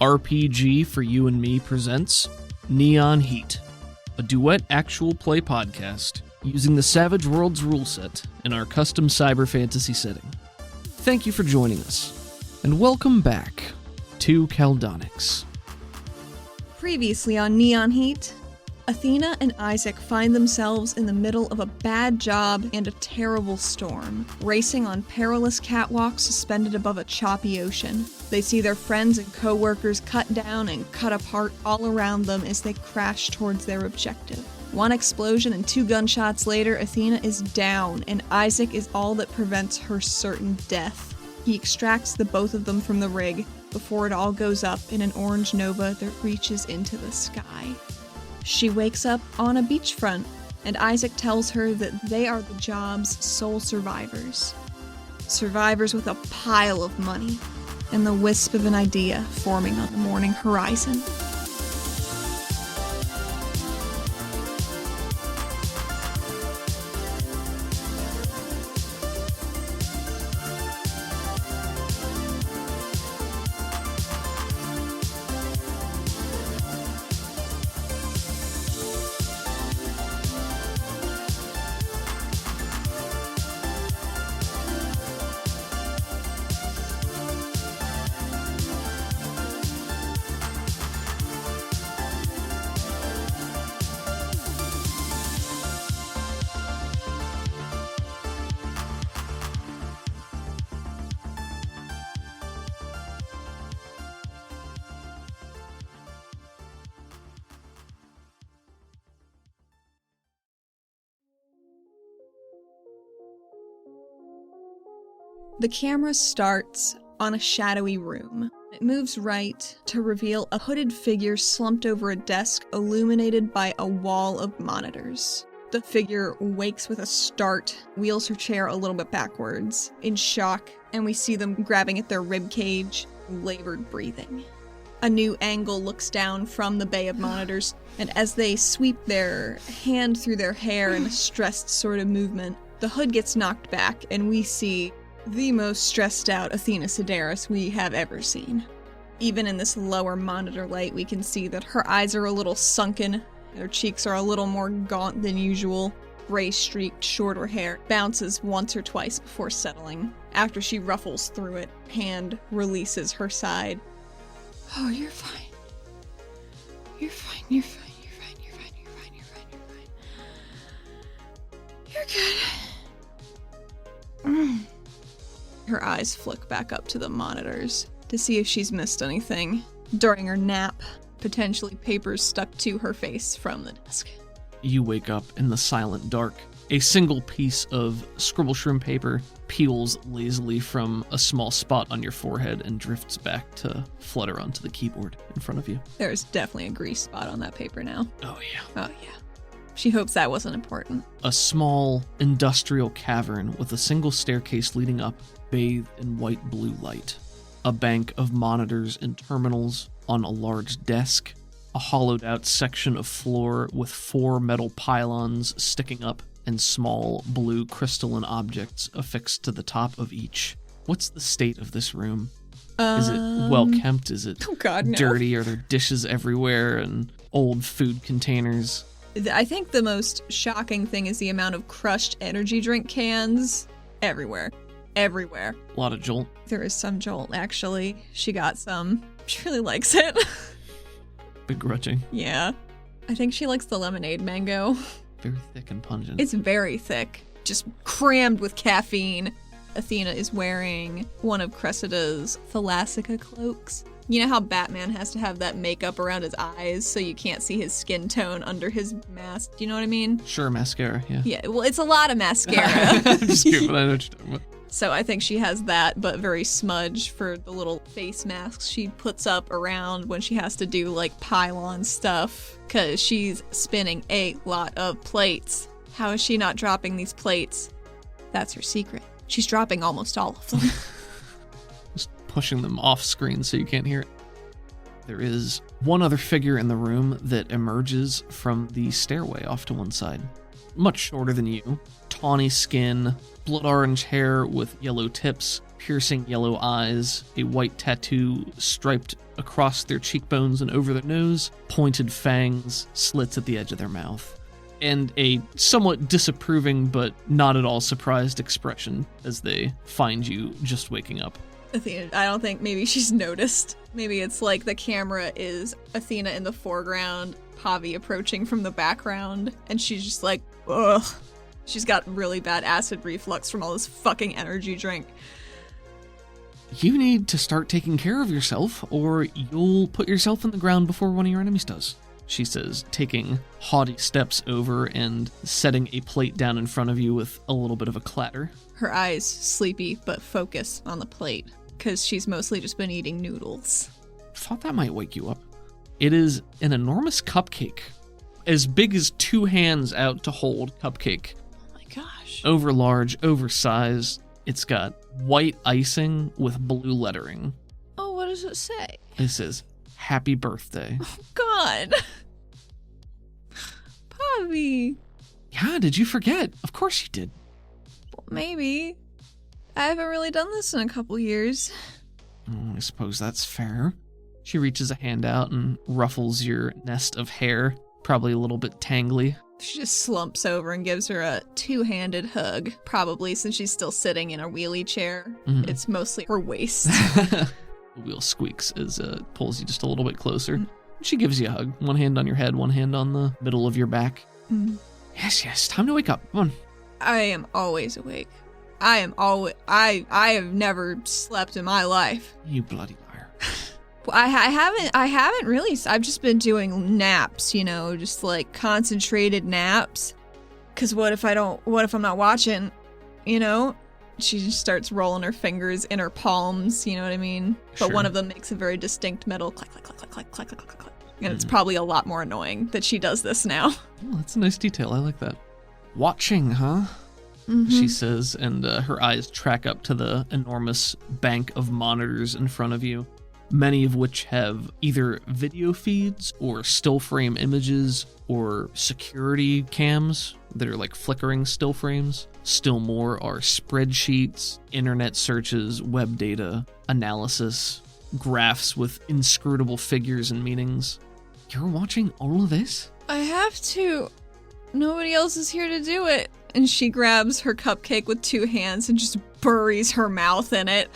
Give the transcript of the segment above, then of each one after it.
RPG for You and Me presents Neon Heat, a duet actual play podcast using the Savage Worlds rule set in our custom cyber fantasy setting. Thank you for joining us, and welcome back to Caldonix. Previously on Neon Heat, Athena and Isaac find themselves in the middle of a bad job and a terrible storm, racing on perilous catwalks suspended above a choppy ocean. They see their friends and co-workers cut down and cut apart all around them as they crash towards their objective. One explosion and 2 gunshots later, Athena is down, and Isaac is all that prevents her certain death. He extracts the both of them from the rig before it all goes up in an orange nova that reaches into the sky. She wakes up on a beachfront, and Isaac tells her that they are the job's sole survivors. Survivors with a pile of money, and the wisp of an idea forming on the morning horizon. The camera starts on a shadowy room. It moves right to reveal a hooded figure slumped over a desk illuminated by a wall of monitors. The figure wakes with a start, wheels her chair a little bit backwards, in shock, and we see them grabbing at their ribcage, labored breathing. A new angle looks down from the bay of monitors, and as they sweep their hand through their hair in a stressed sort of movement, the hood gets knocked back, and we see the most stressed out Athena Sedaris we have ever seen. Even in this lower monitor light, we can see that her eyes are a little sunken, her cheeks are a little more gaunt than usual. Gray-streaked, shorter hair bounces once or twice before settling. After she ruffles through it, hand releases her side. Oh, you're fine. You're fine, you're fine, you're fine, you're fine, you're fine, you're fine, you're fine. You're good. Her eyes flick back up to the monitors to see if she's missed anything during her nap, potentially papers stuck to her face from the desk. You wake up in the silent dark. A single piece of scribble shrimp paper peels lazily from a small spot on your forehead and drifts back to flutter onto the keyboard in front of you. There's definitely a grease spot on that paper now. Oh yeah. Oh yeah. She hopes that wasn't important. A small industrial cavern with a single staircase leading up, bathed in white-blue light. A bank of monitors and terminals on a large desk. A hollowed-out section of floor with 4 metal pylons sticking up and small blue crystalline objects affixed to the top of each. What's the state of this room? Is it well-kept? Is it dirty? Are there dishes everywhere and old food containers? I think the most shocking thing is the amount of crushed energy drink cans everywhere. Everywhere. A lot of Jolt. There is some Jolt, actually. She got some. She really likes it. Begrudging. Yeah. I think she likes the lemonade mango. Very thick and pungent. It's very thick. Just crammed with caffeine. Athena is wearing one of Cressida's Thalassica cloaks. You know how Batman has to have that makeup around his eyes so you can't see his skin tone under his mask? Do you know what I mean? Sure, mascara, yeah. Yeah, well, it's a lot of mascara. I'm just kidding, but I know what you're talking about. So I think she has that, but very smudged for the little face masks she puts up around when she has to do, like, pylon stuff, because she's spinning a lot of plates. How is she not dropping these plates? That's her secret. She's dropping almost all of them. Just pushing them off screen so you can't hear it. There is one other figure in the room that emerges from the stairway off to one side. Much shorter than you. Tawny skin, blood orange hair with yellow tips, piercing yellow eyes, a white tattoo striped across their cheekbones and over their nose, pointed fangs, slits at the edge of their mouth, and a somewhat disapproving but not at all surprised expression as they find you just waking up. Athena, I don't think maybe she's noticed. Maybe it's like the camera is Athena in the foreground, Pavi approaching from the background, and she's just like, ugh. She's got really bad acid reflux from all this fucking energy drink. You need to start taking care of yourself, or you'll put yourself in the ground before one of your enemies does, she says, taking haughty steps over and setting a plate down in front of you with a little bit of a clatter. Her eyes sleepy, but focus on the plate, because she's mostly just been eating noodles. Thought that might wake you up. It is an enormous cupcake, as big as 2 hands out to hold cupcake. Oh my gosh. Over large, oversized. It's got white icing with blue lettering. Oh, what does it say? It says, "Happy Birthday." Oh, God. Pavi. Yeah, did you forget? Of course you did. Well, maybe. I haven't really done this in a couple years. Oh, I suppose that's fair. She reaches a hand out and ruffles your nest of hair, probably a little bit tangly. She just slumps over and gives her a 2-handed hug, probably since she's still sitting in a wheelie chair. Mm-hmm. It's mostly her waist. The wheel squeaks as it pulls you just a little bit closer. Mm. She gives you a hug. One hand on your head, one hand on the middle of your back. Mm. Yes, time to wake up. Come on. I am always awake. I have never slept in my life. You bloody liar. I haven't really. I've just been doing naps, just like concentrated naps. Cause what if I'm not watching, She just starts rolling her fingers in her palms, you know what I mean? But Sure. one of them makes a very distinct metal clack, clack, clack, clack, clack, clack, clack, clack, clack. And it's probably a lot more annoying that she does this now. Oh, that's a nice detail. I like that. Watching, huh? Mm-hmm. She says, and her eyes track up to the enormous bank of monitors in front of you, many of which have either video feeds or still frame images or security cams that are like flickering still frames. Still more are spreadsheets, internet searches, web data, analysis, graphs with inscrutable figures and meanings. You're watching all of this? I have to. Nobody else is here to do it. And she grabs her cupcake with 2 hands and just buries her mouth in it.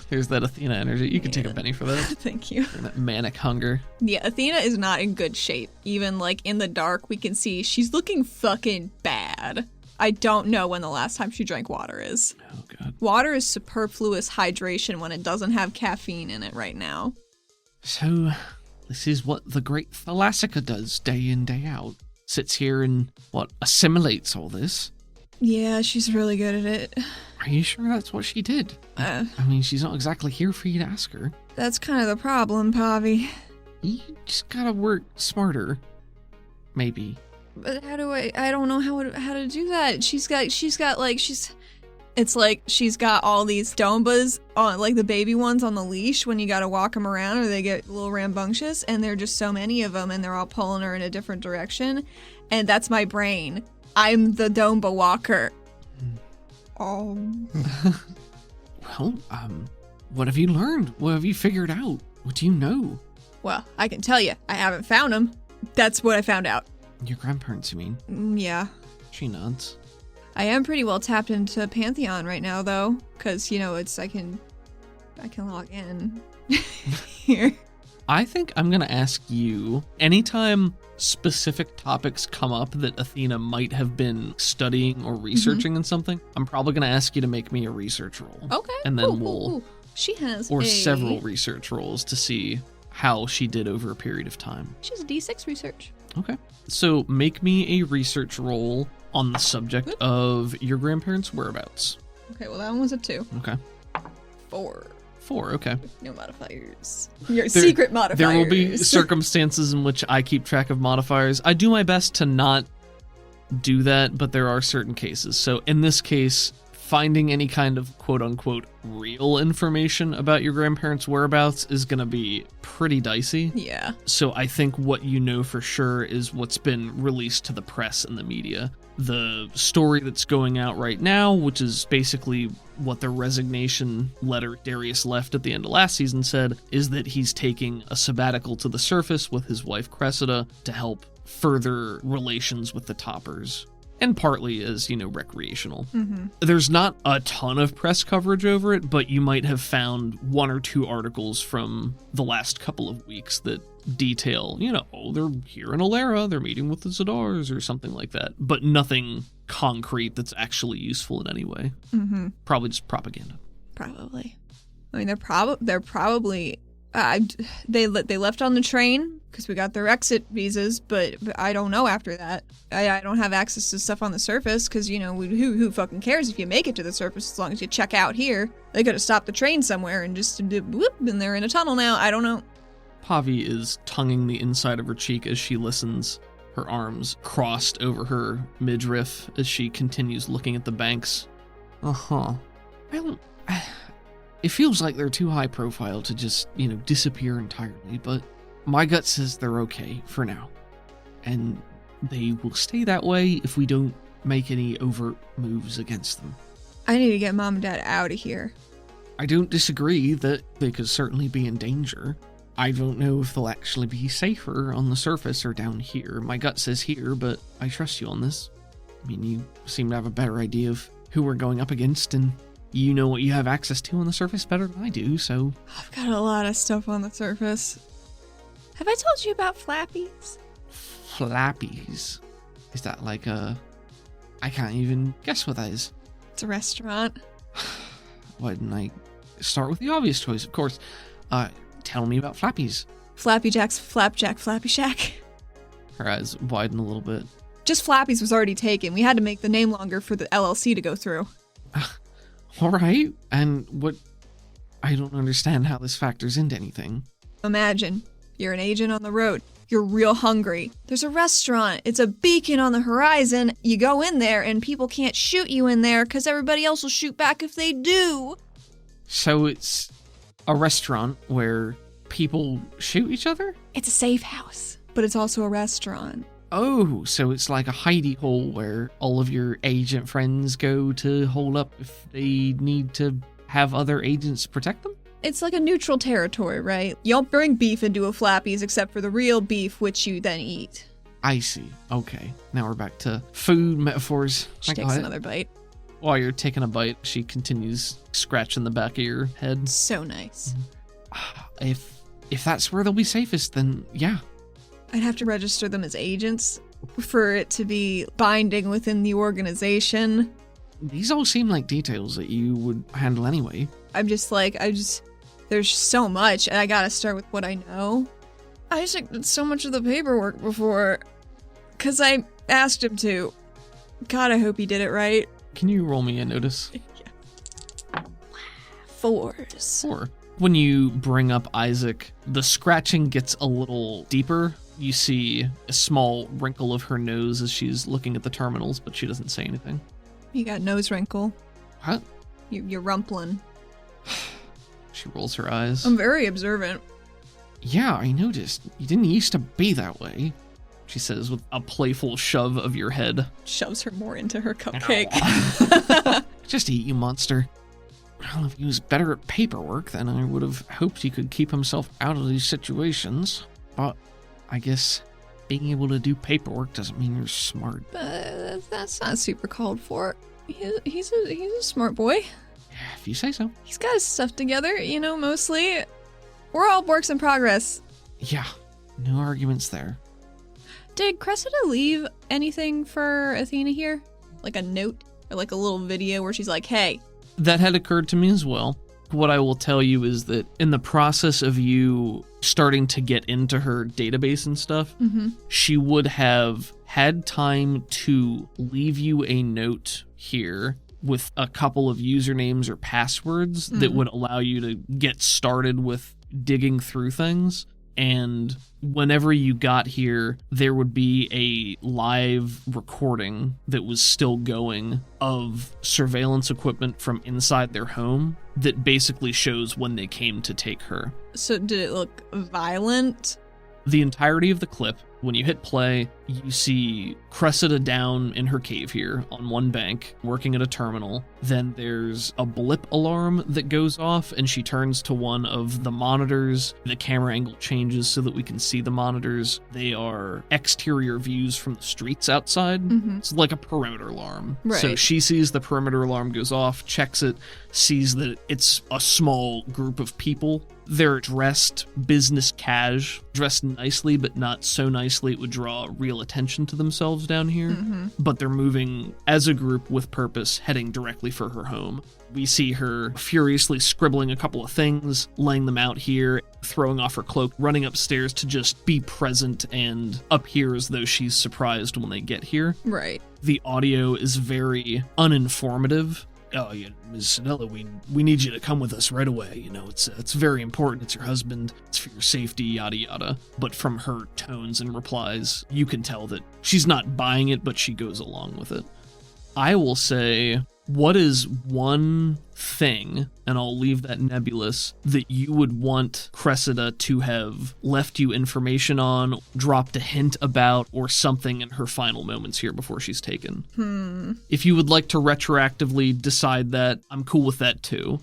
There's that Athena energy. You can take a penny for that. Thank you. For that manic hunger. Yeah, Athena is not in good shape. Even like in the dark, we can see she's looking fucking bad. I don't know when the last time she drank water is. Oh, God. Water is superfluous hydration when it doesn't have caffeine in it right now. So, this is what the great Thalassica does day in, day out. Sits here and, assimilates all this. Yeah, she's really good at it. Are you sure that's what she did? I mean, she's not exactly here for you to ask her. That's kind of the problem, Pavi. You just gotta work smarter. Maybe. But how do I don't know how to do that. It's like she's got all these Dombas on, like the baby ones on the leash when you gotta walk them around or they get a little rambunctious, and there are just so many of them and they're all pulling her in a different direction. And that's my brain. I'm the Domba walker. Oh. Well, what have you learned? What have you figured out? What do you know? Well, I can tell you, I haven't found them. That's what I found out. Your grandparents, you mean? Yeah. She nods. I am pretty well tapped into Pantheon right now, though, because, I can log in here. I think I'm going to ask you, anytime specific topics come up that Athena might have been studying or researching in something, I'm probably going to ask you to make me a research roll. Okay. And then we'll... She has several research rolls to see how she did over a period of time. She has a D6 research. Okay. So make me a research roll on the subject of your grandparents' whereabouts. Okay, well, that one was a 2. Okay. 4. 4, okay. No modifiers. Your secret modifiers. There will be circumstances in which I keep track of modifiers. I do my best to not do that, but there are certain cases. So in this case, finding any kind of quote-unquote real information about your grandparents' whereabouts is going to be pretty dicey. Yeah. So I think what you know for sure is what's been released to the press and the media. The story that's going out right now, which is basically what the resignation letter Darius left at the end of last season said, is that he's taking a sabbatical to the surface with his wife Cressida to help further relations with the Toppers. And partly as, recreational. Mm-hmm. There's not a ton of press coverage over it, but you might have found 1 or 2 articles from the last couple of weeks that detail, they're here in Alara, they're meeting with the Zadars or something like that. But nothing concrete that's actually useful in any way. Mm-hmm. Probably just propaganda. Probably. I mean, they're probably... they left on the train because we got their exit visas, but I don't know after that. I don't have access to stuff on the surface because, who fucking cares if you make it to the surface as long as you check out here? They could have stopped the train somewhere and just whoop, and they're in a tunnel now. I don't know. Pavi is tonguing the inside of her cheek as she listens, her arms crossed over her midriff as she continues looking at the banks. Uh-huh. Well, it feels like they're too high profile to just, disappear entirely, but my gut says they're okay for now. And they will stay that way if we don't make any overt moves against them. I need to get Mom and Dad out of here. I don't disagree that they could certainly be in danger. I don't know if they'll actually be safer on the surface or down here. My gut says here, but I trust you on this. I mean, you seem to have a better idea of who we're going up against, and you know what you have access to on the surface better than I do, so... I've got a lot of stuff on the surface. Have I told you about Flappies? Flappies? Is that like a... I can't even guess what that is. It's a restaurant. Why didn't I start with the obvious choice? Of course. Tell me about Flappies. Flappy Jack's Flapjack Flappy Shack. Her eyes widen a little bit. Just Flappies was already taken. We had to make the name longer for the LLC to go through. All right. And what... I don't understand how this factors into anything. Imagine, you're an agent on the road. You're real hungry. There's a restaurant. It's a beacon on the horizon. You go in there and people can't shoot you in there because everybody else will shoot back if they do. So it's a restaurant where people shoot each other? It's a safe house, but it's also a restaurant. Oh, so it's like a hidey hole where all of your agent friends go to hole up if they need to have other agents protect them? It's like a neutral territory, right? You don't bring beef into a Flappies except for the real beef, which you then eat. I see. Okay. Now we're back to food metaphors. She takes another bite. While you're taking a bite, she continues scratching the back of your head. So nice. If that's where they'll be safest, then yeah. I'd have to register them as agents for it to be binding within the organization. These all seem like details that you would handle anyway. There's so much, and I gotta start with what I know. I just did so much of the paperwork before, because I asked him to. God, I hope he did it right. Can you roll me a notice? Yeah. 4s. 4. When you bring up Isaac, the scratching gets a little deeper. You see a small wrinkle of her nose as she's looking at the terminals, but she doesn't say anything. You got nose wrinkle. What? You're rumpling. She rolls her eyes. I'm very observant. Yeah, I noticed. You didn't used to be that way, she says with a playful shove of your head. Shoves her more into her cupcake. Just eat, you monster. Well, if he was better at paperwork, then I would have hoped he could keep himself out of these situations. But I guess being able to do paperwork doesn't mean you're smart. That's not super called for. He's a smart boy. Yeah, if you say so. He's got his stuff together, mostly. We're all works in progress. Yeah, no arguments there. Did Cressida leave anything for Athena here? Like a note? Or like a little video where she's like, hey. That had occurred to me as well. What I will tell you is that in the process of you starting to get into her database and stuff, she would have had time to leave you a note here with a couple of usernames or passwords that would allow you to get started with digging through things. And whenever you got here, there would be a live recording that was still going of surveillance equipment from inside their home that basically shows when they came to take her. So did it look violent? The entirety of the clip, when you hit play, you see Cressida down in her cave here on one bank, working at a terminal. Then there's a blip alarm that goes off, and she turns to one of the monitors. The camera angle changes so that we can see the monitors. They are exterior views from the streets outside. It's like a perimeter alarm. Right. So she sees the perimeter alarm goes off, checks it, sees that it's a small group of people. They're dressed business cash, dressed nicely, but not so nicely it would draw real attention to themselves down here. But they're moving as a group with purpose, heading directly for her home. We see her furiously scribbling a couple of things, laying them out here, throwing off her cloak, running upstairs to just be present and appear as though she's surprised when they get here. Right. The audio is very uninformative. Oh, yeah, Ms. Sinella, we need you to come with us right away. You know, it's very important. It's your husband. It's for your safety, yada, yada. But from her tones and replies, you can tell that she's not buying it, but she goes along with it. I will say, what is one thing, and I'll leave that nebulous, that you would want Cressida to have left you information on, dropped a hint about, or something in her final moments here before she's taken? If you would like to retroactively decide that, I'm cool with that too.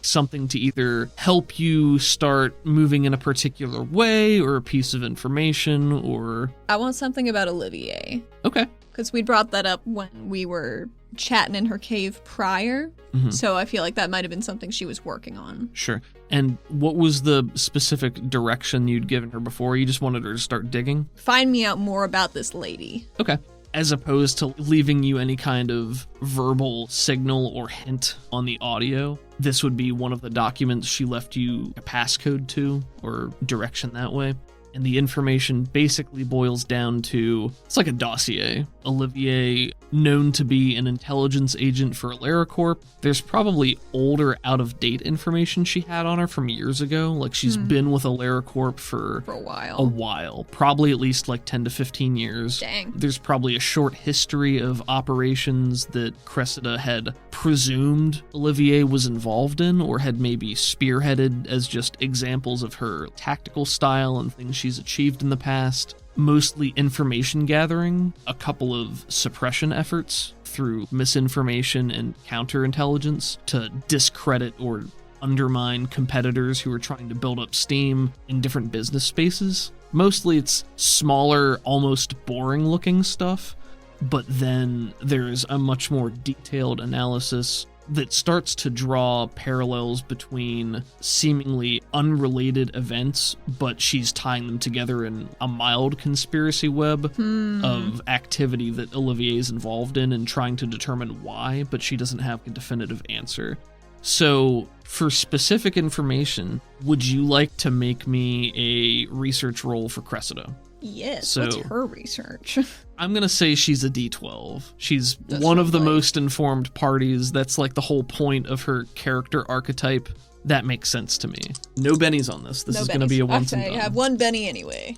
Something to either help you start moving in a particular way, or a piece of information, or... I want something about Olivier. Okay. Because we brought that up when we were chatting in her cave prior. So I feel like that might have been something she was working on. Sure. And what was the specific direction you'd given her before? You just wanted her to start digging? Find me out more about this lady. Okay. As opposed to leaving you any kind of verbal signal or hint on the audio, this would be one of the documents she left you a passcode to, or direction that way. And the information basically boils down to, it's like a dossier. Olivier, known to be an intelligence agent for AleraCorp. There's probably older, out-of-date information she had on her from years ago. Like, she's been with AleraCorp for a while. A while. Probably at least like 10 to 15 years. Dang. There's probably a short history of operations that Cressida had presumed Olivier was involved in, or had maybe spearheaded as just examples of her tactical style and things she's achieved in the past. Mostly information gathering, a couple of suppression efforts through misinformation and counterintelligence to discredit or undermine competitors who are trying to build up steam in different business spaces. Mostly it's smaller, almost boring looking stuff, but then there's a much more detailed analysis that starts to draw parallels between seemingly unrelated events, but she's tying them together in a mild conspiracy web of activity that Olivier is involved in and trying to determine why, but she doesn't have a definitive answer. So, for specific information, would you like to make me a research roll for Cressida? Yes, So- what's her research? I'm going to say she's a D12. She's one of the most informed parties. That's like the whole point of her character archetype. That makes sense to me. No bennies on this. This is going to be a once and I done. have one Benny anyway.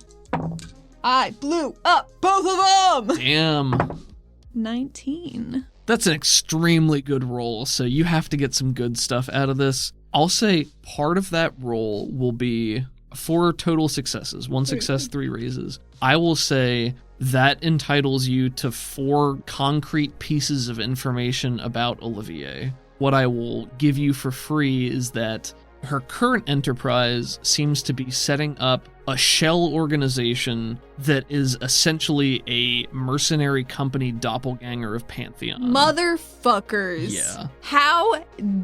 I blew up both of them! Damn. 19. That's an extremely good roll, so you have to get some good stuff out of this. I'll say part of that roll will be 4 total successes. 1 success, 3 raises. I will say that entitles you to 4 concrete pieces of information about Olivier. What I will give you for free is that her current enterprise seems to be setting up a shell organization that is essentially a mercenary company doppelganger of Pantheon. Motherfuckers. Yeah. How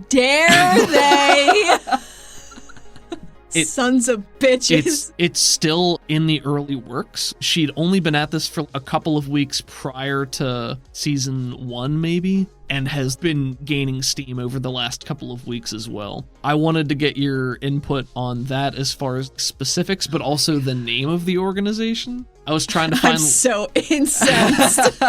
dare they? Sons of bitches. It's still in the early works. She'd only been at this for a couple of weeks prior to season 1, maybe, and has been gaining steam over the last couple of weeks as well. I wanted to get your input on that as far as specifics, but also the name of the organization. I was trying to find... I'm so incensed.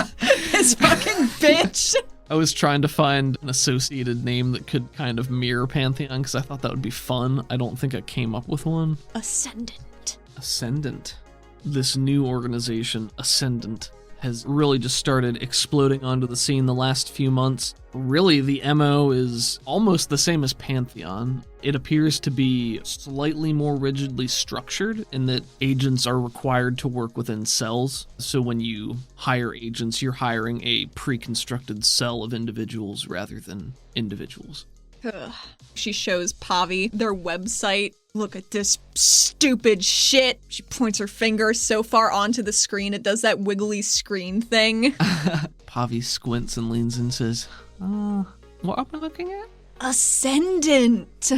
This fucking bitch. I was trying to find an associated name that could kind of mirror Pantheon because I thought that would be fun. I don't think I came up with one. Ascendant. Ascendant. This new organization, Ascendant, has really just started exploding onto the scene the last few months. Really, the MO is almost the same as Pantheon. It appears to be slightly more rigidly structured in that agents are required to work within cells. So when you hire agents, you're hiring a pre-constructed cell of individuals rather than individuals. Ugh. She shows Pavi their website. Look at this stupid shit. She points her finger so far onto the screen, it does that wiggly screen thing. Pavi squints and leans in and says, what am I looking at? Ascendant.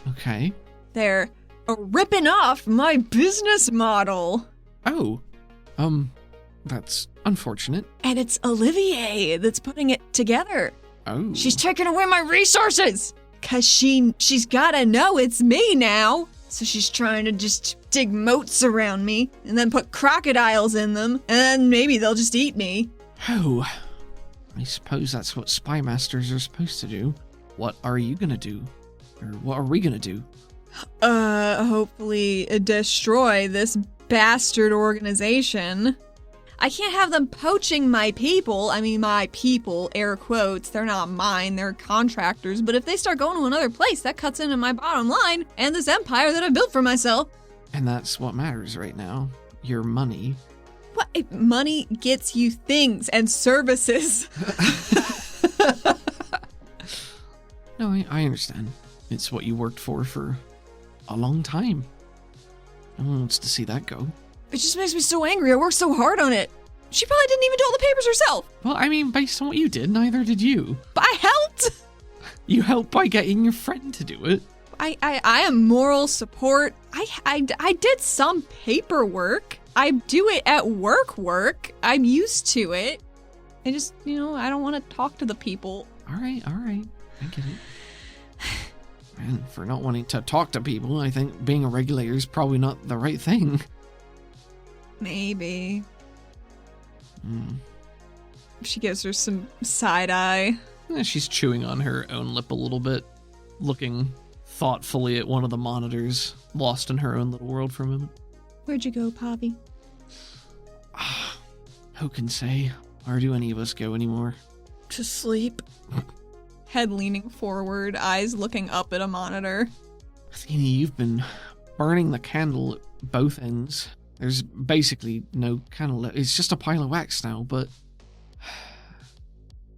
Okay. They're ripping off my business model. Oh, that's unfortunate. And it's Olivier that's putting it together. Oh. She's taking away my resources. Cause she's gotta know it's me now. So she's trying to just dig moats around me and then put crocodiles in them and then maybe they'll just eat me. Oh, I suppose that's what spy masters are supposed to do. What are you gonna do? Or what are we gonna do? Hopefully destroy this bastard organization. I can't have them poaching my people. I mean, my people, air quotes. They're not mine, they're contractors. But if they start going to another place, that cuts into my bottom line and this empire that I built for myself. And that's what matters right now. Your money. What? Money gets you things and services. No, I understand. It's what you worked for a long time. No one wants to see that go. It just makes me so angry. I worked so hard on it. She probably didn't even do all the papers herself. Well, I mean, based on what you did, neither did you. But I helped. You helped by getting your friend to do it. I am moral support. I did some paperwork. I do it at work. I'm used to it. I just, I don't want to talk to the people. All right. I get it. And for not wanting to talk to people, I think being a regulator is probably not the right thing. Maybe. She gives her some side eye. She's chewing on her own lip a little bit, looking thoughtfully at one of the monitors, lost in her own little world for a moment. Where'd you go, Pavi? Who can say? Where do any of us go anymore? To sleep. Head leaning forward, eyes looking up at a monitor. Athena, you've been burning the candle at both ends. There's basically no candle. It's just a pile of wax now, but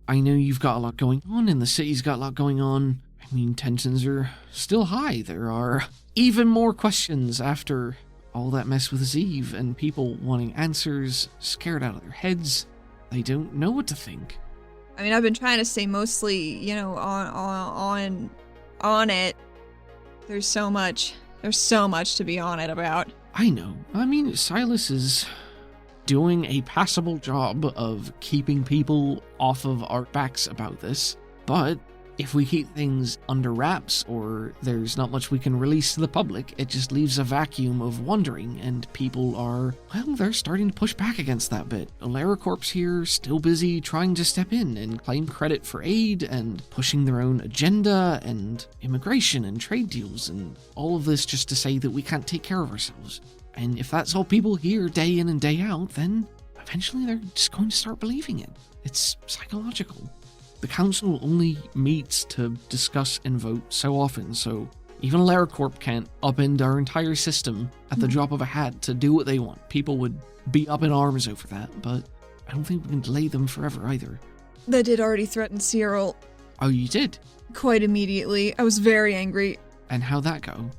I know you've got a lot going on, and the city's got a lot going on. I mean, tensions are still high. There are even more questions after all that mess with Zeev, and people wanting answers, scared out of their heads. They don't know what to think. I mean, I've been trying to stay mostly, on it. There's so much to be on it about. I know. I mean, Silas is doing a passable job of keeping people off of our backs about this, but if we keep things under wraps or there's not much we can release to the public, it just leaves a vacuum of wondering, and people are, they're starting to push back against that bit. AleraCorp's here, still busy trying to step in and claim credit for aid and pushing their own agenda and immigration and trade deals and all of this just to say that we can't take care of ourselves. And if that's all people hear day in and day out, then eventually they're just going to start believing it. It's psychological. The council only meets to discuss and vote so often, so even AleraCorp can't upend our entire system at the drop of a hat to do what they want. People would be up in arms over that, but I don't think we can delay them forever either. That did already threaten Cyril. Oh, you did? Quite immediately. I was very angry. And how'd that go?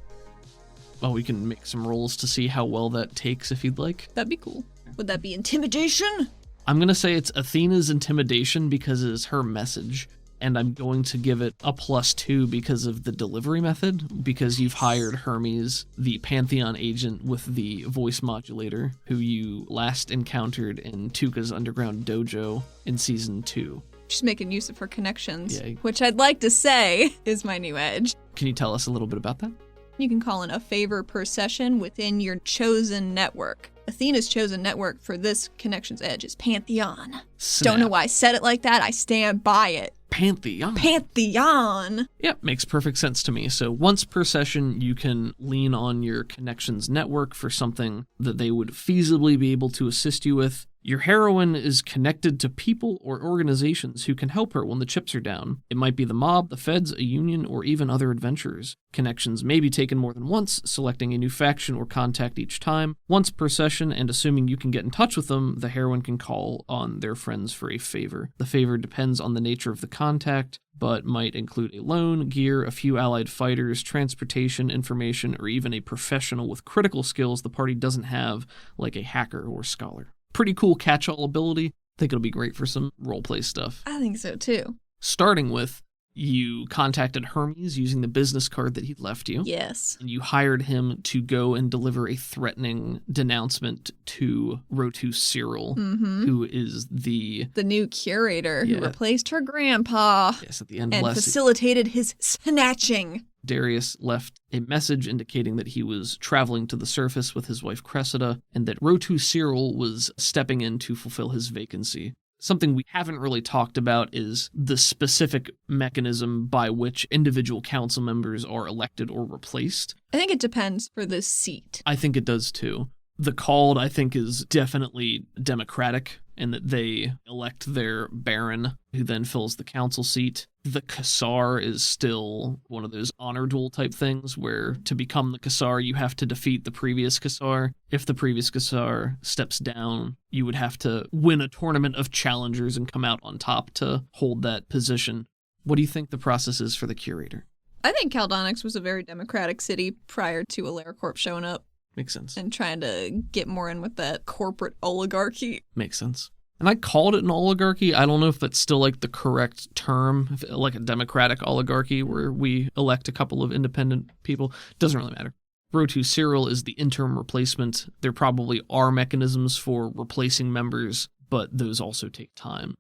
Well, we can make some rolls to see how well that takes if you'd like. That'd be cool. Would that be intimidation? I'm going to say it's Athena's intimidation because it is her message, and I'm going to give it a +2 because of the delivery method, because you've hired Hermes, the Pantheon agent with the voice modulator, who you last encountered in Tuka's underground dojo in Season 2. She's making use of her connections, which I'd like to say is my new edge. Can you tell us a little bit about that? You can call in a favor per session within your chosen network. Athena's chosen network for this Connection's Edge is Pantheon. Snap. Don't know why I said it like that. I stand by it. Pantheon. Pantheon. Yep, makes perfect sense to me. So once per session, you can lean on your Connections network for something that they would feasibly be able to assist you with. Your heroine is connected to people or organizations who can help her when the chips are down. It might be the mob, the feds, a union, or even other adventurers. Connections may be taken more than once, selecting a new faction or contact each time. Once per session, and assuming you can get in touch with them, the heroine can call on their friends for a favor. The favor depends on the nature of the contact, but might include a loan, gear, a few allied fighters, transportation, information, or even a professional with critical skills the party doesn't have, like a hacker or scholar. Pretty cool catch-all ability. I think it'll be great for some roleplay stuff. I think so too. Starting with, you contacted Hermes using the business card that he'd left you. Yes. And you hired him to go and deliver a threatening denouncement to Rotu Cyril, who is the new curator who replaced her grandpa. Yes, at the end, and facilitated his snatching. Darius left a message indicating that he was traveling to the surface with his wife Cressida, and that Rotu Cyril was stepping in to fulfill his vacancy. Something we haven't really talked about is the specific mechanism by which individual council members are elected or replaced. I think it depends for the seat. I think it does too. The called, I think, is definitely democratic in that they elect their baron, who then fills the council seat. The Cassar is still one of those honor duel type things where to become the Cassar, you have to defeat the previous Cassar. If the previous Cassar steps down, you would have to win a tournament of challengers and come out on top to hold that position. What do you think the process is for the curator? I think Caldonix was a very democratic city prior to AleraCorp showing up. Makes sense. And trying to get more in with that corporate oligarchy. Makes sense. And I called it an oligarchy. I don't know if that's still like the correct term, like a democratic oligarchy where we elect a couple of independent people. Doesn't really matter. Rotu Cyril is the interim replacement. There probably are mechanisms for replacing members, but those also take time.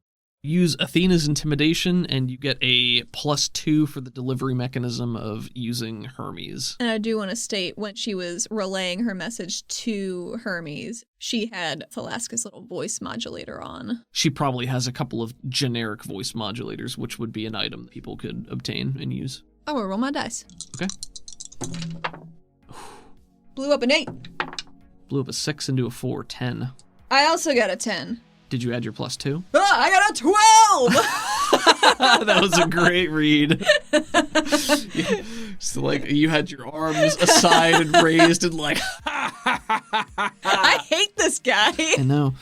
Use Athena's intimidation, and you get a +2 for the delivery mechanism of using Hermes. And I do want to state, when she was relaying her message to Hermes, she had Thalaska's little voice modulator on. She probably has a couple of generic voice modulators, which would be an item that people could obtain and use. I will roll my dice. Okay. Blew up an 8. Blew up a 6 into a 4, 10. I also got a 10. Did you add your +2? I got a 12! That was a great read. So, like, you had your arms aside and raised and like, I hate this guy. I know.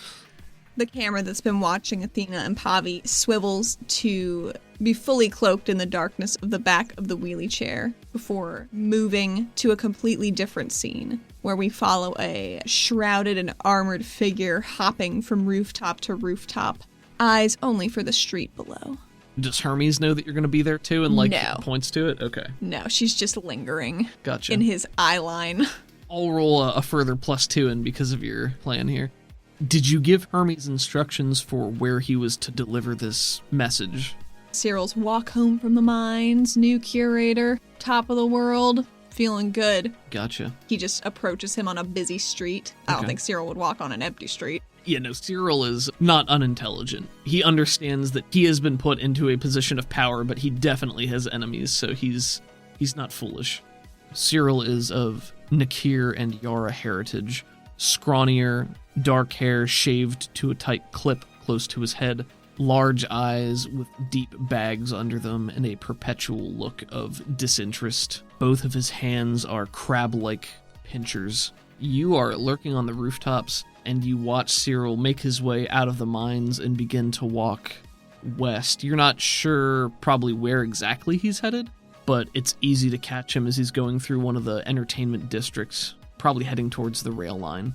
The camera that's been watching Athena and Pavi swivels to be fully cloaked in the darkness of the back of the wheelie chair before moving to a completely different scene where we follow a shrouded and armored figure hopping from rooftop to rooftop, eyes only for the street below. Does Hermes know that you're going to be there too and No. points to it? Okay. No, she's just lingering. Gotcha. In his eye line. I'll roll a further +2 in because of your plan here. Did you give Hermes instructions for where he was to deliver this message? Cyril's walk home from the mines, new curator, top of the world, feeling good. Gotcha. He just approaches him on a busy street. I don't think Cyril would walk on an empty street. Yeah, no, Cyril is not unintelligent. He understands that he has been put into a position of power, but he definitely has enemies, so he's not foolish. Cyril is of Nakir and Yara heritage. Scrawnier, dark hair shaved to a tight clip close to his head, large eyes with deep bags under them, and a perpetual look of disinterest. Both of his hands are crab-like pinchers. You are lurking on the rooftops, and you watch Cyril make his way out of the mines and begin to walk west. You're not sure probably where exactly he's headed, but it's easy to catch him as he's going through one of the entertainment districts, probably heading towards the rail line.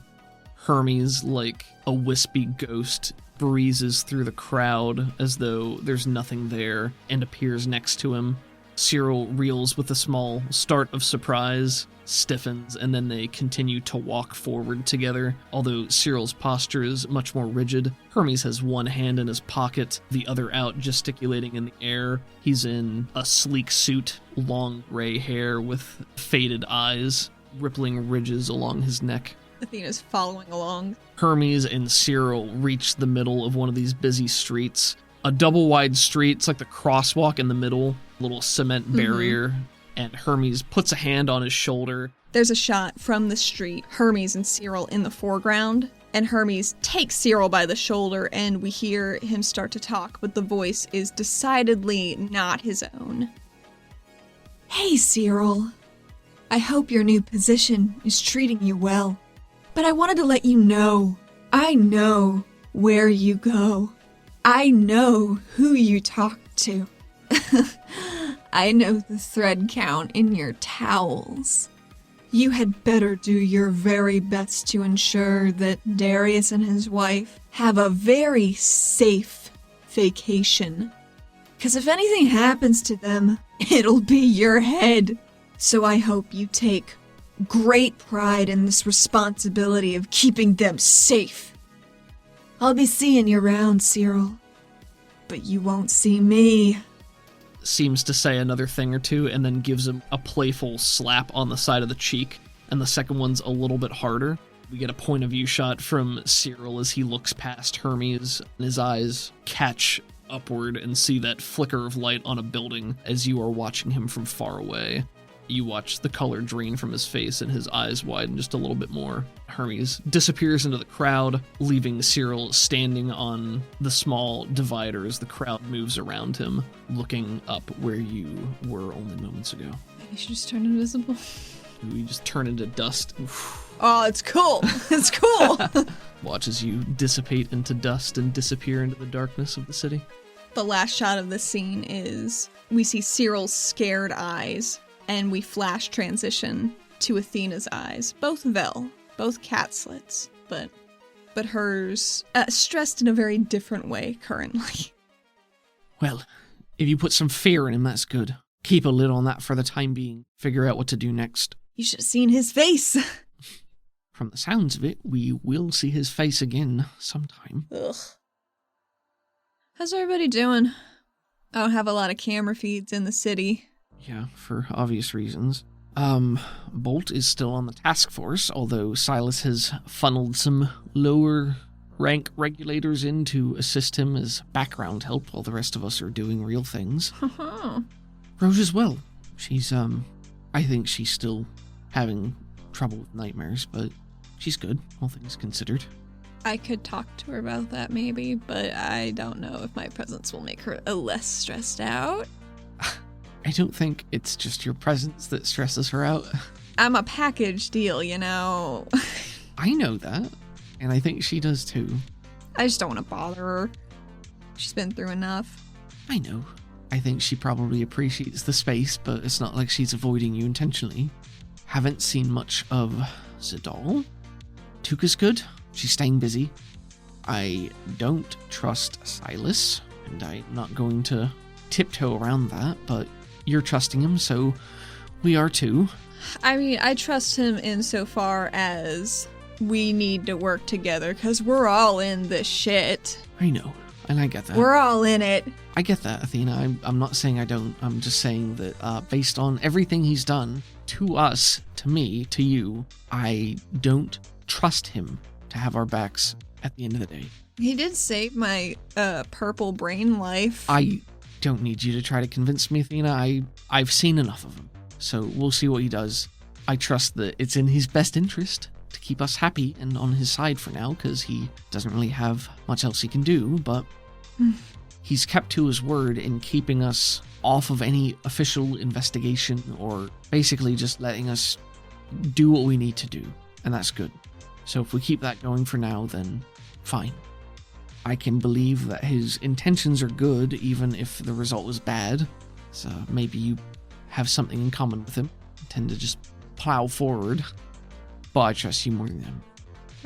Hermes, like a wispy ghost, breezes through the crowd as though there's nothing there and appears next to him. Cyril reels with a small start of surprise, stiffens, and then they continue to walk forward together. Although Cyril's posture is much more rigid, Hermes has one hand in his pocket, the other out gesticulating in the air. He's in a sleek suit, long gray hair with faded eyes, rippling ridges along his neck. Athena's following along. Hermes and Cyril reach the middle of one of these busy streets. A double-wide street, it's like the crosswalk in the middle, little cement barrier, and Hermes puts a hand on his shoulder. There's a shot from the street, Hermes and Cyril in the foreground, and Hermes takes Cyril by the shoulder, and we hear him start to talk, but the voice is decidedly not his own. Hey, Cyril. I hope your new position is treating you well. But I wanted to let you know, I know where you go. I know who you talk to. I know the thread count in your towels. You had better do your very best to ensure that Darius and his wife have a very safe vacation. 'Cause if anything happens to them, it'll be your head. So I hope you take great pride in this responsibility of keeping them safe. I'll be seeing you around, Cyril. But you won't see me. Seems to say another thing or two and then gives him a playful slap on the side of the cheek, and the second one's a little bit harder. We get a point of view shot from Cyril as he looks past Hermes, and his eyes catch upward and see that flicker of light on a building as you are watching him from far away. You watch the color drain from his face and his eyes widen just a little bit more. Hermes disappears into the crowd, leaving Cyril standing on the small divider as the crowd moves around him, looking up where you were only moments ago. You should just turn invisible. You just turn into dust. Oh, it's cool. It's cool. Watch as you dissipate into dust and disappear into the darkness of the city. The last shot of this scene is we see Cyril's scared eyes, and we flash transition to Athena's eyes. Both Vel, both cat slits, but hers stressed in a very different way currently. Well, if you put some fear in him, that's good. Keep a lid on that for the time being. Figure out what to do next. You should have seen his face. From the sounds of it, we will see his face again sometime. Ugh. How's everybody doing? I don't have a lot of camera feeds in the city. Yeah, for obvious reasons. Bolt is still on the task force, although Silas has funneled some lower rank regulators in to assist him as background help while the rest of us are doing real things. Rose as well. She's, I think she's still having trouble with nightmares, but she's good, all things considered. I could talk to her about that maybe, but I don't know if my presence will make her less stressed out. I don't think it's just your presence that stresses her out. I'm a package deal, you know. I know that, and I think she does too. I just don't want to bother her. She's been through enough. I know. I think she probably appreciates the space, but it's not like she's avoiding you intentionally. Haven't seen much of Zadal. Tuka's good. She's staying busy. I don't trust Silas, and I'm not going to tiptoe around that, but you're trusting him, so we are too. I mean, I trust him insofar as we need to work together, because we're all in this shit. I know, and I get that. We're all in it. I get that, Athena. I'm not saying I don't. I'm just saying that based on everything he's done to us, to me, to you, I don't trust him to have our backs at the end of the day. He did save my purple brain life. I don't need you to try to convince me, Athena. I've seen enough of him, so we'll see what he does. I trust that it's in his best interest to keep us happy and on his side for now, because he doesn't really have much else he can do, but he's kept to his word in keeping us off of any official investigation, or basically just letting us do what we need to do, and that's good. So if we keep that going for now, then fine. I can believe that his intentions are good, even if the result was bad. So maybe you have something in common with him, tend to just plow forward. But I trust you more than him.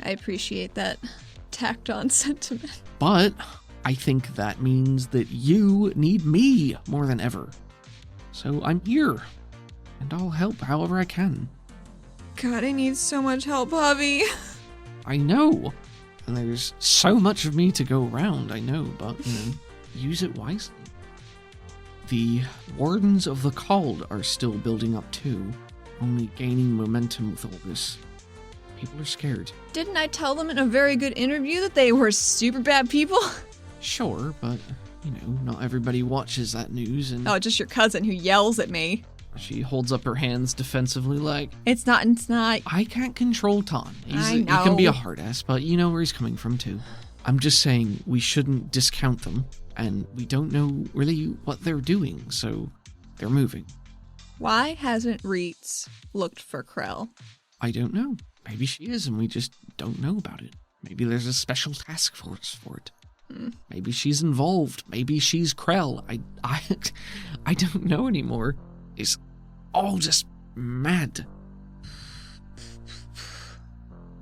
I appreciate that tacked on sentiment. But I think that means that you need me more than ever. So I'm here, and I'll help however I can. God, I need so much help, Bobby. I know. And there's so much of me to go around, I know, but, use it wisely. The Wardens of the Called are still building up too, only gaining momentum with all this People are scared. Didn't I tell them in a very good interview that they were super bad people? Sure, but, not everybody watches that news, and Oh, just your cousin who yells at me. she holds up her hands defensively like, It's not. I can't control Ton. I He can be know. a hard ass, but you know where he's coming from, too. I'm just saying we shouldn't discount them, and we don't know really what they're doing, so they're moving. Why hasn't Reitz looked for Krell? I don't know. Maybe she is, and we just don't know about it. Maybe there's a special task force for it. Maybe she's involved. Maybe she's Krell. I don't know anymore. It's all just mad.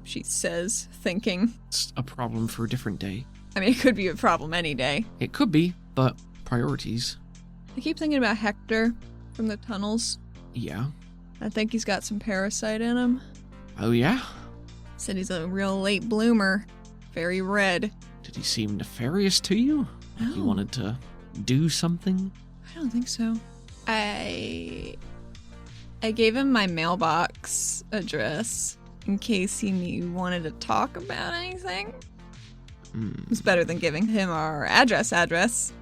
She says, thinking. It's a problem for a different day. I mean, it could be a problem any day. It could be, but priorities. I keep thinking about Hector from the tunnels. Yeah. I think he's got some parasite in him. Oh, yeah? Said he's a real late bloomer. Very red. Did he seem nefarious to you? Like he No. wanted to do something? I don't think so. I gave him my mailbox address in case he wanted to talk about anything. It's better than giving him our address.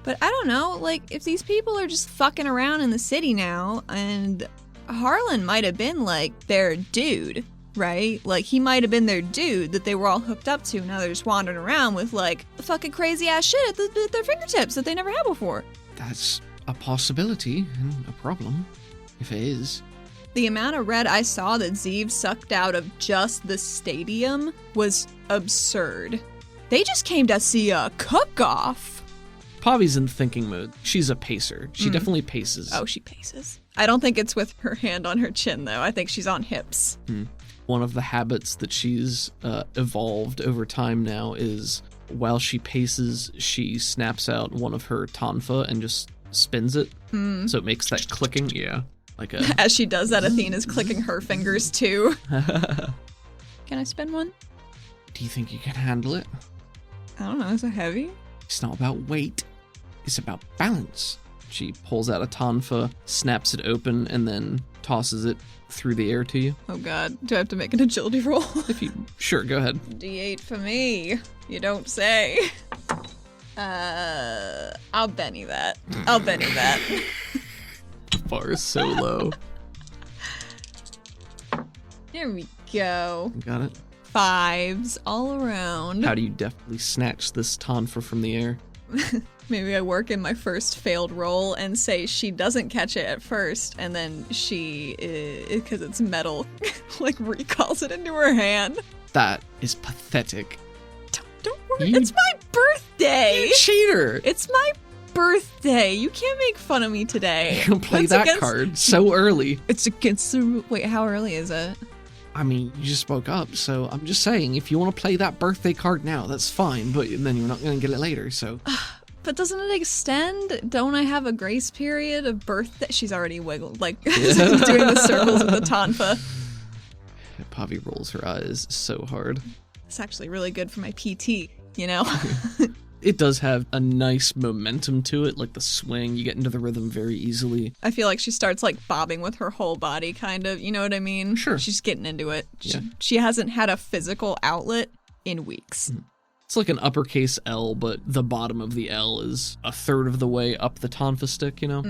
But I don't know, like, if these people are just fucking around in the city now, and Harlan might have been, like, their dude, right? Like, he might have been their dude that they were all hooked up to. Now they're just wandering around with, like, fucking crazy-ass shit at their fingertips that they never had before. That's a possibility and a problem, if it is. The amount of red I saw that Zeev sucked out of just the stadium was absurd. They just came to see a cook-off. Pavi's in thinking mode. She's a pacer. She definitely paces. Oh, she paces. I don't think it's with her hand on her chin, though. I think she's on hips. One of the habits that she's evolved over time now is while she paces, she snaps out one of her tonfa and just spins it. So it makes that clicking. Yeah. Like a. As she does that, Athena's clicking her fingers, too. Can I spin one? Do you think you can handle it? I don't know. Is it heavy? It's not about weight. It's about balance. She pulls out a tonfa, snaps it open, and then tosses it through the air to you. Oh, God. Do I have to make an agility roll? Sure, go ahead. D8 for me. You don't say. I'll Benny that. Bar is so low. There we go. Got it? 5s all around. How do you deftly snatch this tonfa from the air? Maybe I work in my first failed roll and say she doesn't catch it at first, and then she, because it's metal, like recalls it into her hand. That is pathetic. Don't worry, You- it's my birthday! You cheater! It's my birthday! You can't make fun of me today. You can play That's that card so early. It's against the... Wait, how early is it? I mean, you just woke up, so I'm just saying, if you want to play that birthday card now, that's fine, but then you're not going to get it later, so... But doesn't it extend? Don't I have a grace period of birthday? She's already wiggled, like, doing the circles with the tonfa. Pavi rolls her eyes so hard. It's actually really good for my PT, you know? It does have a nice momentum to it, like the swing. You get into the rhythm very easily. I feel like she starts, like, bobbing with her whole body, kind of. You know what I mean? Sure. She's getting into it. Yeah. She hasn't had a physical outlet in weeks. It's like an uppercase L, but the bottom of the L is a third of the way up the tonfa stick, you know?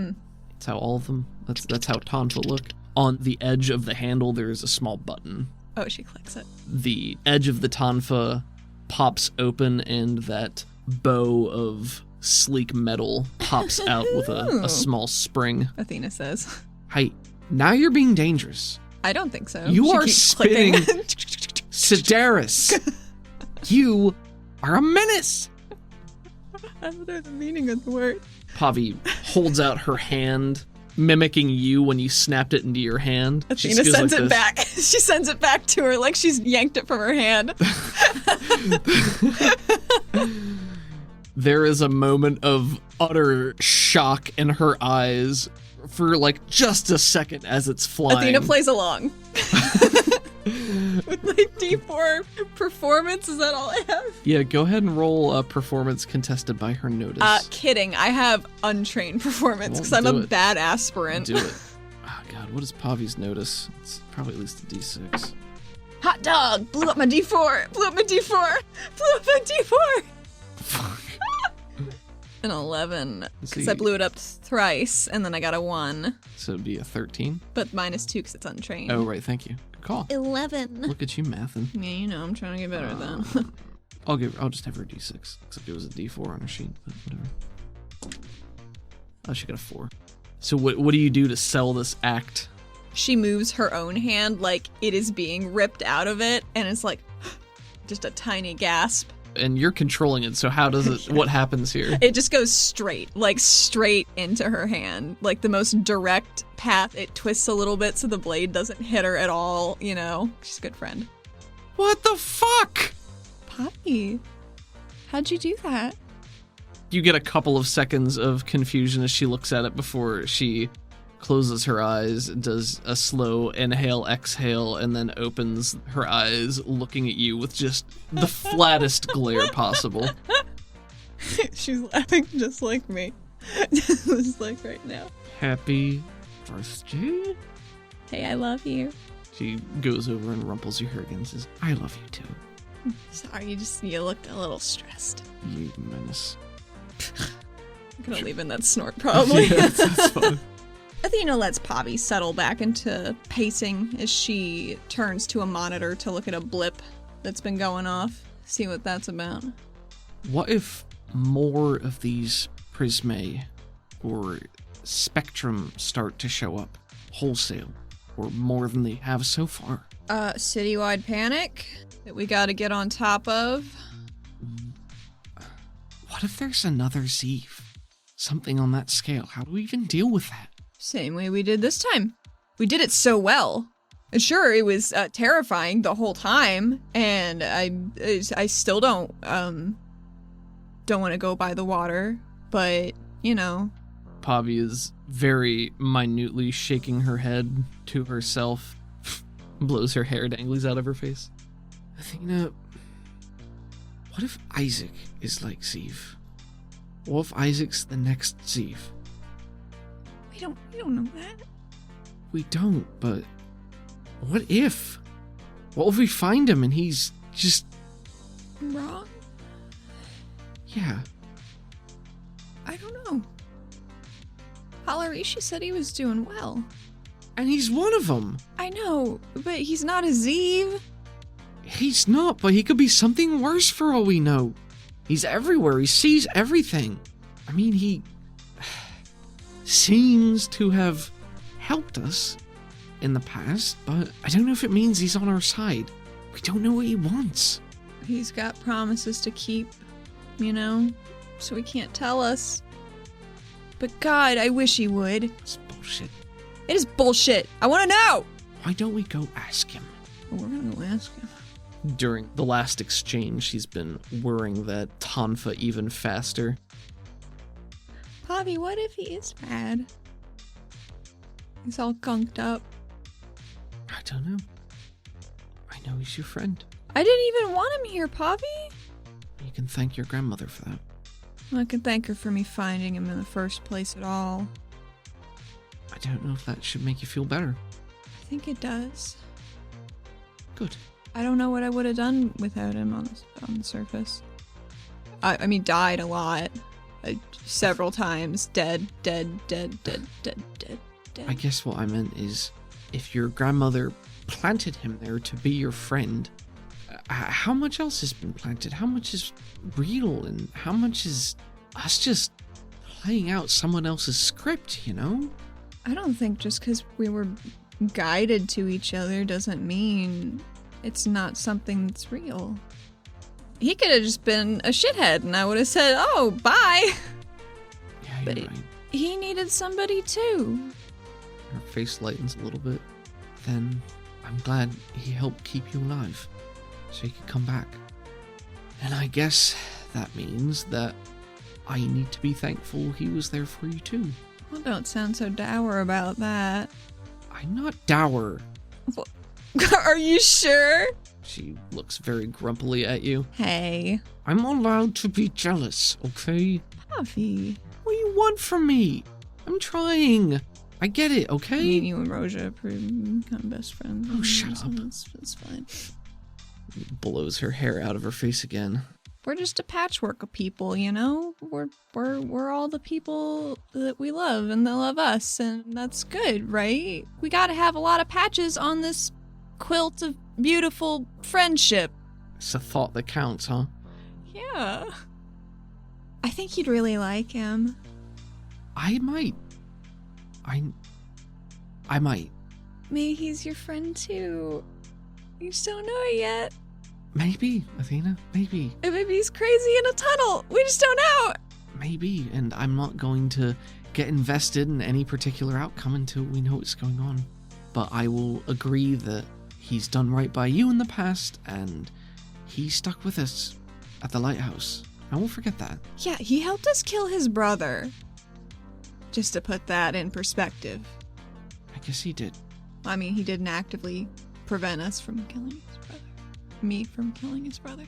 That's how all of them, that's how tonfa look. On the edge of the handle, there is a small button. Oh, she clicks it. The edge of the tonfa pops open, and that bow of sleek metal pops out with a small spring. Athena says. Hey, now you're being dangerous. I don't think so. You She are keeps spitting clicking. Sedaris. You are a menace. I don't know the meaning of the word. Pavi holds out her hand, mimicking you when you snapped it into your hand. She Athena just goes sends like it this. back. She sends it back to her like she's yanked it from her hand. There is a moment of utter shock in her eyes for like just a second as it's flying. Athena plays along. With my D4 performance, is that all I have? Yeah, go ahead and roll a performance contested by her notice. Kidding. I have untrained performance because Well, I'm do a it. bad aspirant. Do it. Oh god, what is Pavi's notice? It's probably at least a D6. Hot dog! Blew up my D4! Blew up my D4! Blew up my D4! Fuck. An 11. Because See. I blew it up thrice, and then I got a 1. So it'd be a 13. But -2 because it's untrained. Oh, right. Thank you. Good call. 11. Look at you mathing. Yeah, you know, I'm trying to get better at that. I'll just have her D6. Except it was a D4 on her sheet, but whatever. Oh, she got a 4. So what do you do to sell this act? She moves her own hand like it is being ripped out of it, and it's like just a tiny gasp. And you're controlling it, so how does it, what happens here? It just goes straight into her hand. Like the most direct path. It twists a little bit so the blade doesn't hit her at all, you know? She's a good friend. What the fuck? Poppy, how'd you do that? You get a couple of seconds of confusion as she looks at it before she closes her eyes, does a slow inhale, exhale, and then opens her eyes looking at you with just the flattest glare possible. She's laughing just like me. Just like right now. Happy birthday? Hey, I love you. She goes over and rumples your hair again and says, I love you too. Sorry, you looked a little stressed. You menace. I'm gonna leave in that snort probably. Yeah, that's fine. Athena lets Poppy settle back into pacing as she turns to a monitor to look at a blip that's been going off. See what that's about. What if more of these prismae or spectrum start to show up wholesale, or more than they have so far? Citywide panic that we gotta get on top of. What if there's another Zeev? Something on that scale. How do we even deal with that? Same way we did this time. We did it so well. And sure, it was terrifying the whole time, and I still don't want to go by the water, but, you know. Pavi is very minutely shaking her head to herself, blows her hair danglies out of her face. Athena, what if Isaac is like Zeev? What if Isaac's the next Zeev? We don't know that. We don't, but what if? What if we find him and he's just... Wrong? Yeah. I don't know. Halarishi said he was doing well. And he's one of them. I know, but he's not a Zeev. He's not, but he could be something worse for all we know. He's everywhere. He sees everything. I mean, he seems to have helped us in the past, but I don't know if it means he's on our side. We don't know what he wants. He's got promises to keep, you know, so he can't tell us. But God, I wish he would. It's bullshit. It is bullshit. I want to know. Why don't we go ask him? Well, we're gonna go ask him. During the last exchange, she's been whirring that tonfa even faster. Poppy, what if he is bad? He's all gunked up. I don't know. I know he's your friend. I didn't even want him here, Poppy. You can thank your grandmother for that. I can thank her for me finding him in the first place at all. I don't know if that should make you feel better. I think it does. Good. I don't know what I would have done without him on the surface. I mean, died a lot. Several times. Dead. I guess what I meant is, if your grandmother planted him there to be your friend, how much else has been planted? How much is real, and how much is us just playing out someone else's script, you know? I don't think just because we were guided to each other doesn't mean it's not something that's real. He could have just been a shithead and I would have said, oh, bye. Yeah, you're But right. he needed somebody too. Her face lightens a little bit. Then I'm glad he helped keep you alive, so he could come back. And I guess that means that I need to be thankful he was there for you too. Well, don't sound so dour about that. I'm not dour. Are you sure? She looks very grumpily at you. Hey. I'm allowed to be jealous, okay? Puffy. What do you want from me? I'm trying. I get it, okay? Me and you and Roja are pretty kind of best friends. Oh, shut up. It's fine. Blows her hair out of her face again. We're just a patchwork of people, you know? We're all the people that we love and that love us, and that's good, right? We gotta have a lot of patches on this quilt of beautiful friendship. It's a thought that counts, huh? Yeah. I think you'd really like him. I might. I might. Maybe he's your friend too. You just don't know it yet. Maybe, Athena, maybe. And maybe he's crazy in a tunnel. We just don't know. Maybe, and I'm not going to get invested in any particular outcome until we know what's going on. But I will agree that he's done right by you in the past, and he stuck with us at the lighthouse. I won't forget that. Yeah, he helped us kill his brother. Just to put that in perspective. I guess he did. I mean, he didn't actively prevent us from killing his brother. Me from killing his brother.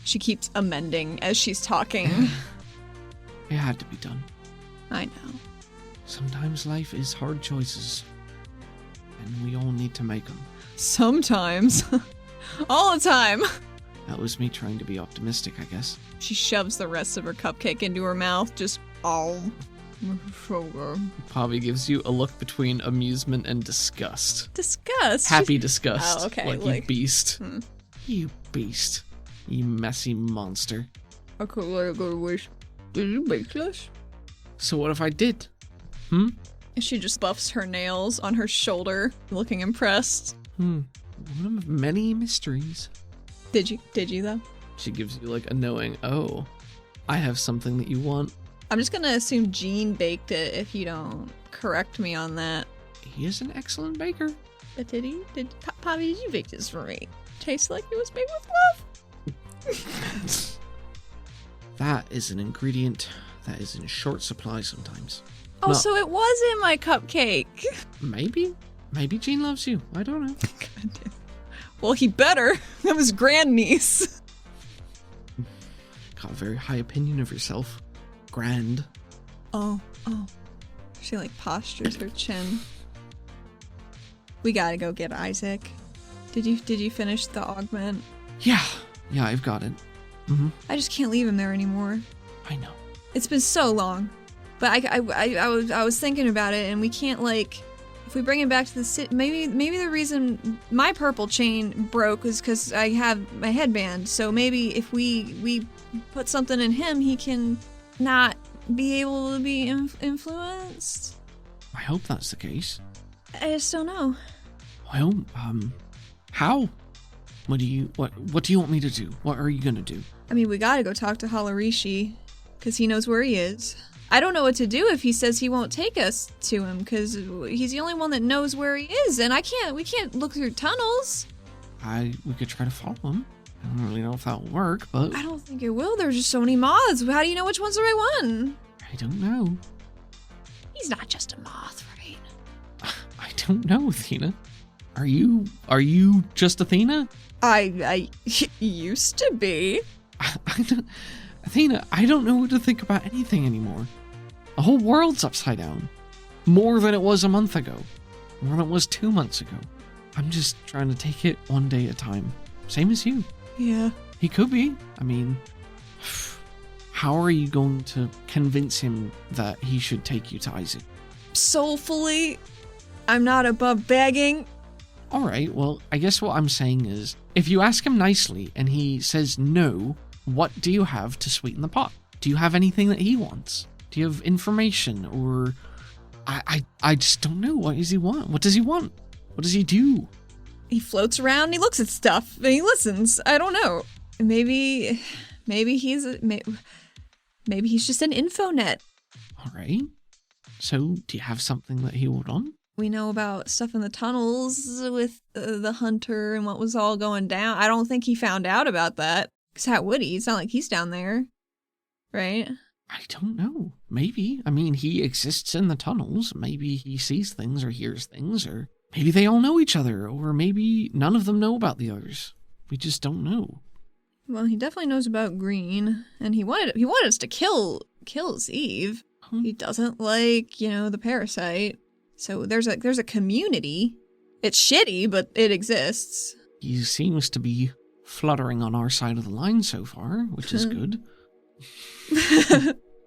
She keeps amending as she's talking. It had to be done. I know. Sometimes life is hard choices, and we all need to make them. Sometimes. All the time. That was me trying to be optimistic, I guess. She shoves the rest of her cupcake into her mouth, just all. So good. Pavi gives you a look between amusement and disgust. Disgust. Happy disgust. Oh, okay, Like you beast. You beast. You messy monster. Okay, let it go to waste. Did you bake this? So what if I did? She just buffs her nails on her shoulder, looking impressed. One of many mysteries. Did you though? She gives you like a knowing, oh, I have something that you want. I'm just gonna assume Jean baked it if you don't correct me on that. He is an excellent baker. But did he? Pavi, did you bake this for me? Tastes like it was made with love? That is an ingredient that is in short supply sometimes. Oh, No. so it was in my cupcake. Maybe. Maybe Jean loves you. I don't know. Well, he better. That was grandniece. Got a very high opinion of yourself. Grand. Oh. She like postures her chin. We gotta go get Isaac. Did you finish the augment? Yeah, I've got it. I just can't leave him there anymore. I know. It's been so long. But I was thinking about it, and we can't, like, if we bring him back to the city, maybe the reason my purple chain broke was because I have my headband. So maybe if we put something in him, he can not be able to be influenced. I hope that's the case. I just don't know. Well, how? What do you want me to do? What are you gonna do? I mean, we gotta go talk to Halarishi, because he knows where he is. I don't know what to do if he says he won't take us to him, because he's the only one that knows where he is, and we can't look through tunnels. We could try to follow him. I don't really know if that'll work, but I don't think it will. There's just so many moths. How do you know which one's the right one? I don't know. He's not just a moth, right? I don't know, Athena. Are you just Athena? I used to be. Athena, I don't know what to think about anything anymore. The whole world's upside down. More than it was a month ago. More than it was 2 months ago. I'm just trying to take it one day at a time. Same as you. Yeah. He could be. I mean, how are you going to convince him that he should take you to Isaac? Soulfully. I'm not above begging. Alright, well, I guess what I'm saying is, if you ask him nicely and he says no, what do you have to sweeten the pot? Do you have anything that he wants? Do you have information? Or I just don't know. What does he want? What does he want? What does he do? He floats around and he looks at stuff and he listens. I don't know. Maybe he's just an infonet. Alright. So, do you have something that he would want? We know about stuff in the tunnels with the hunter and what was all going down. I don't think he found out about that. Because how would he? It's not like he's down there. Right? I don't know. Maybe. I mean, he exists in the tunnels. Maybe he sees things or hears things, or maybe they all know each other, or maybe none of them know about the others. We just don't know. Well, he definitely knows about Green, and he wanted us to kill Eve. He doesn't like, the parasite. So there's a community. It's shitty, but it exists. He seems to be fluttering on our side of the line so far, which is good.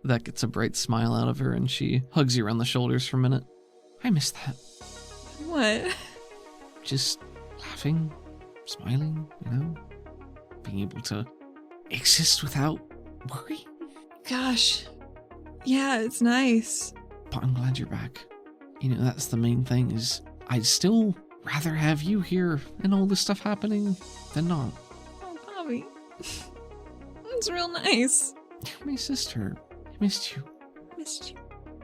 That gets a bright smile out of her, and she hugs you around the shoulders for a minute. I miss that. What? Just laughing, smiling, being able to exist without worry. Gosh. Yeah, it's nice. But I'm glad you're back. That's the main thing, is I'd still rather have you here and all this stuff happening than not. Oh, Bobby. It's real nice. You're my sister. I missed you. Missed you.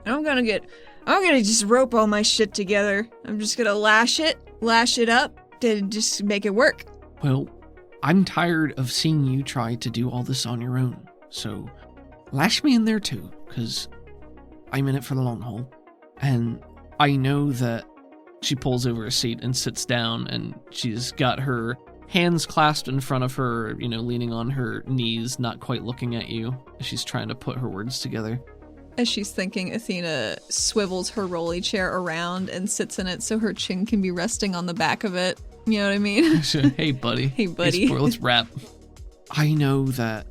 I'm gonna just rope all my shit together. I'm just gonna lash it up to just make it work. Well, I'm tired of seeing you try to do all this on your own. So, lash me in there too, because I'm in it for the long haul. And I know that she pulls over a seat and sits down, and she's got her hands clasped in front of her, leaning on her knees, not quite looking at you. She's trying to put her words together. As she's thinking, Athena swivels her rolly chair around and sits in it so her chin can be resting on the back of it. You know what I mean? Hey, buddy. Hey, buddy. Hey, sport, let's wrap. I know that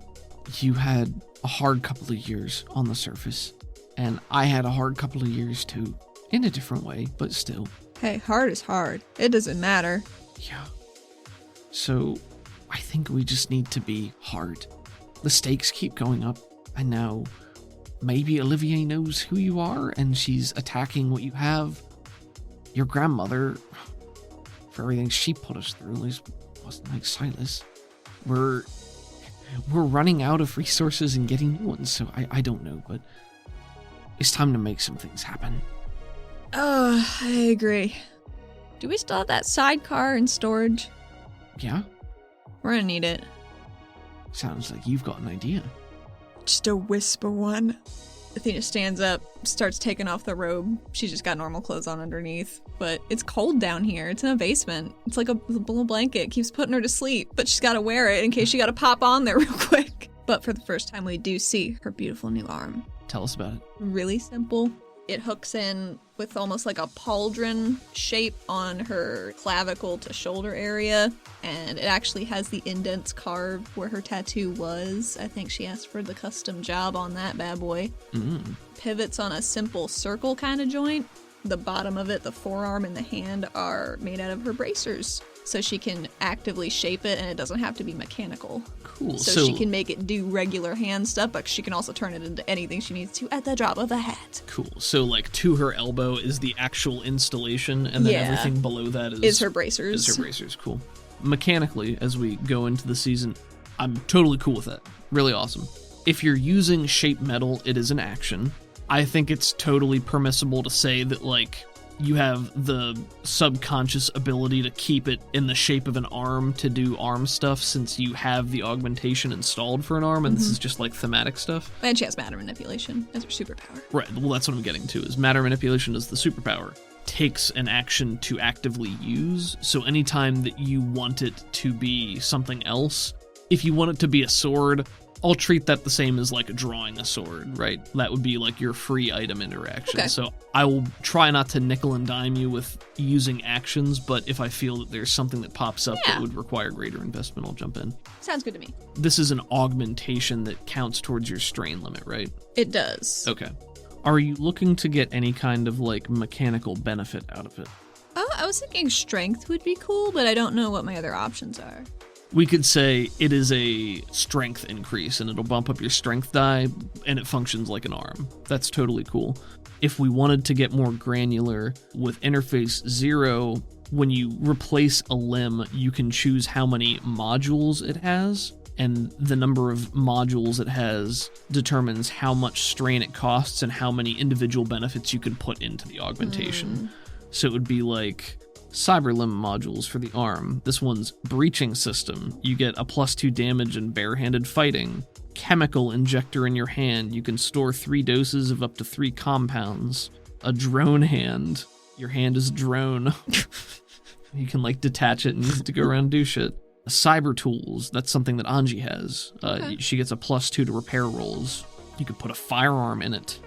you had a hard couple of years on the surface, and I had a hard couple of years too, in a different way, but still. Hey, hard is hard. It doesn't matter. Yeah. So, I think we just need to be hard. The stakes keep going up, and now maybe Olivier knows who you are, and she's attacking what you have. Your grandmother, for everything she put us through, at least wasn't like Silas. We're running out of resources and getting new ones, so I don't know, but it's time to make some things happen. Oh, I agree. Do we still have that sidecar in storage? Yeah? We're gonna need it. Sounds like you've got an idea. Just a whisper one. Athena stands up, starts taking off the robe. She's just got normal clothes on underneath. But it's cold down here. It's in a basement. It's like a little blanket. Keeps putting her to sleep, but she's gotta wear it in case she gotta pop on there real quick. But for the first time, we do see her beautiful new arm. Tell us about it. Really simple. It hooks in with almost like a pauldron shape on her clavicle to shoulder area, and it actually has the indents carved where her tattoo was. I think she asked for the custom job on that bad boy. Pivots on a simple circle kind of joint. The bottom of it, the forearm and the hand, are made out of her bracers, so she can actively shape it and it doesn't have to be mechanical. Cool. So she can make it do regular hand stuff, but she can also turn it into anything she needs to at the drop of a hat. Cool. So, like, to her elbow is the actual installation, and then everything below that is her bracers. Is her bracers. Cool. Mechanically, as we go into the season, I'm totally cool with that. Really awesome. If you're using shape metal, it is an action. I think it's totally permissible to say that, like, you have the subconscious ability to keep it in the shape of an arm to do arm stuff, since you have the augmentation installed for an arm, and this is just like thematic stuff. And she has matter manipulation as her superpower. Right, well, that's what I'm getting to, is matter manipulation is the superpower. Takes an action to actively use, so anytime that you want it to be something else, if you want it to be a sword, I'll treat that the same as like drawing a sword, right? That would be like your free item interaction. Okay. So I will try not to nickel and dime you with using actions, but if I feel that there's something that pops up that would require greater investment, I'll jump in. Sounds good to me. This is an augmentation that counts towards your strain limit, right? It does. Okay. Are you looking to get any kind of like mechanical benefit out of it? Oh, I was thinking strength would be cool, but I don't know what my other options are. We could say it is a strength increase, and it'll bump up your strength die, and it functions like an arm. That's totally cool. If we wanted to get more granular, with interface 0, when you replace a limb, you can choose how many modules it has, and the number of modules it has determines how much strain it costs and how many individual benefits you can put into the augmentation. So it would be like cyber limb modules for the arm. This one's breaching system. You get a +2 damage in barehanded fighting. Chemical injector in your hand. You can store 3 doses of up to 3 compounds. A drone hand. Your hand is a drone. You can like detach it and use it to go around and do shit. Cyber tools. That's something that Anji has. She gets a +2 to repair rolls. You could put a firearm in it.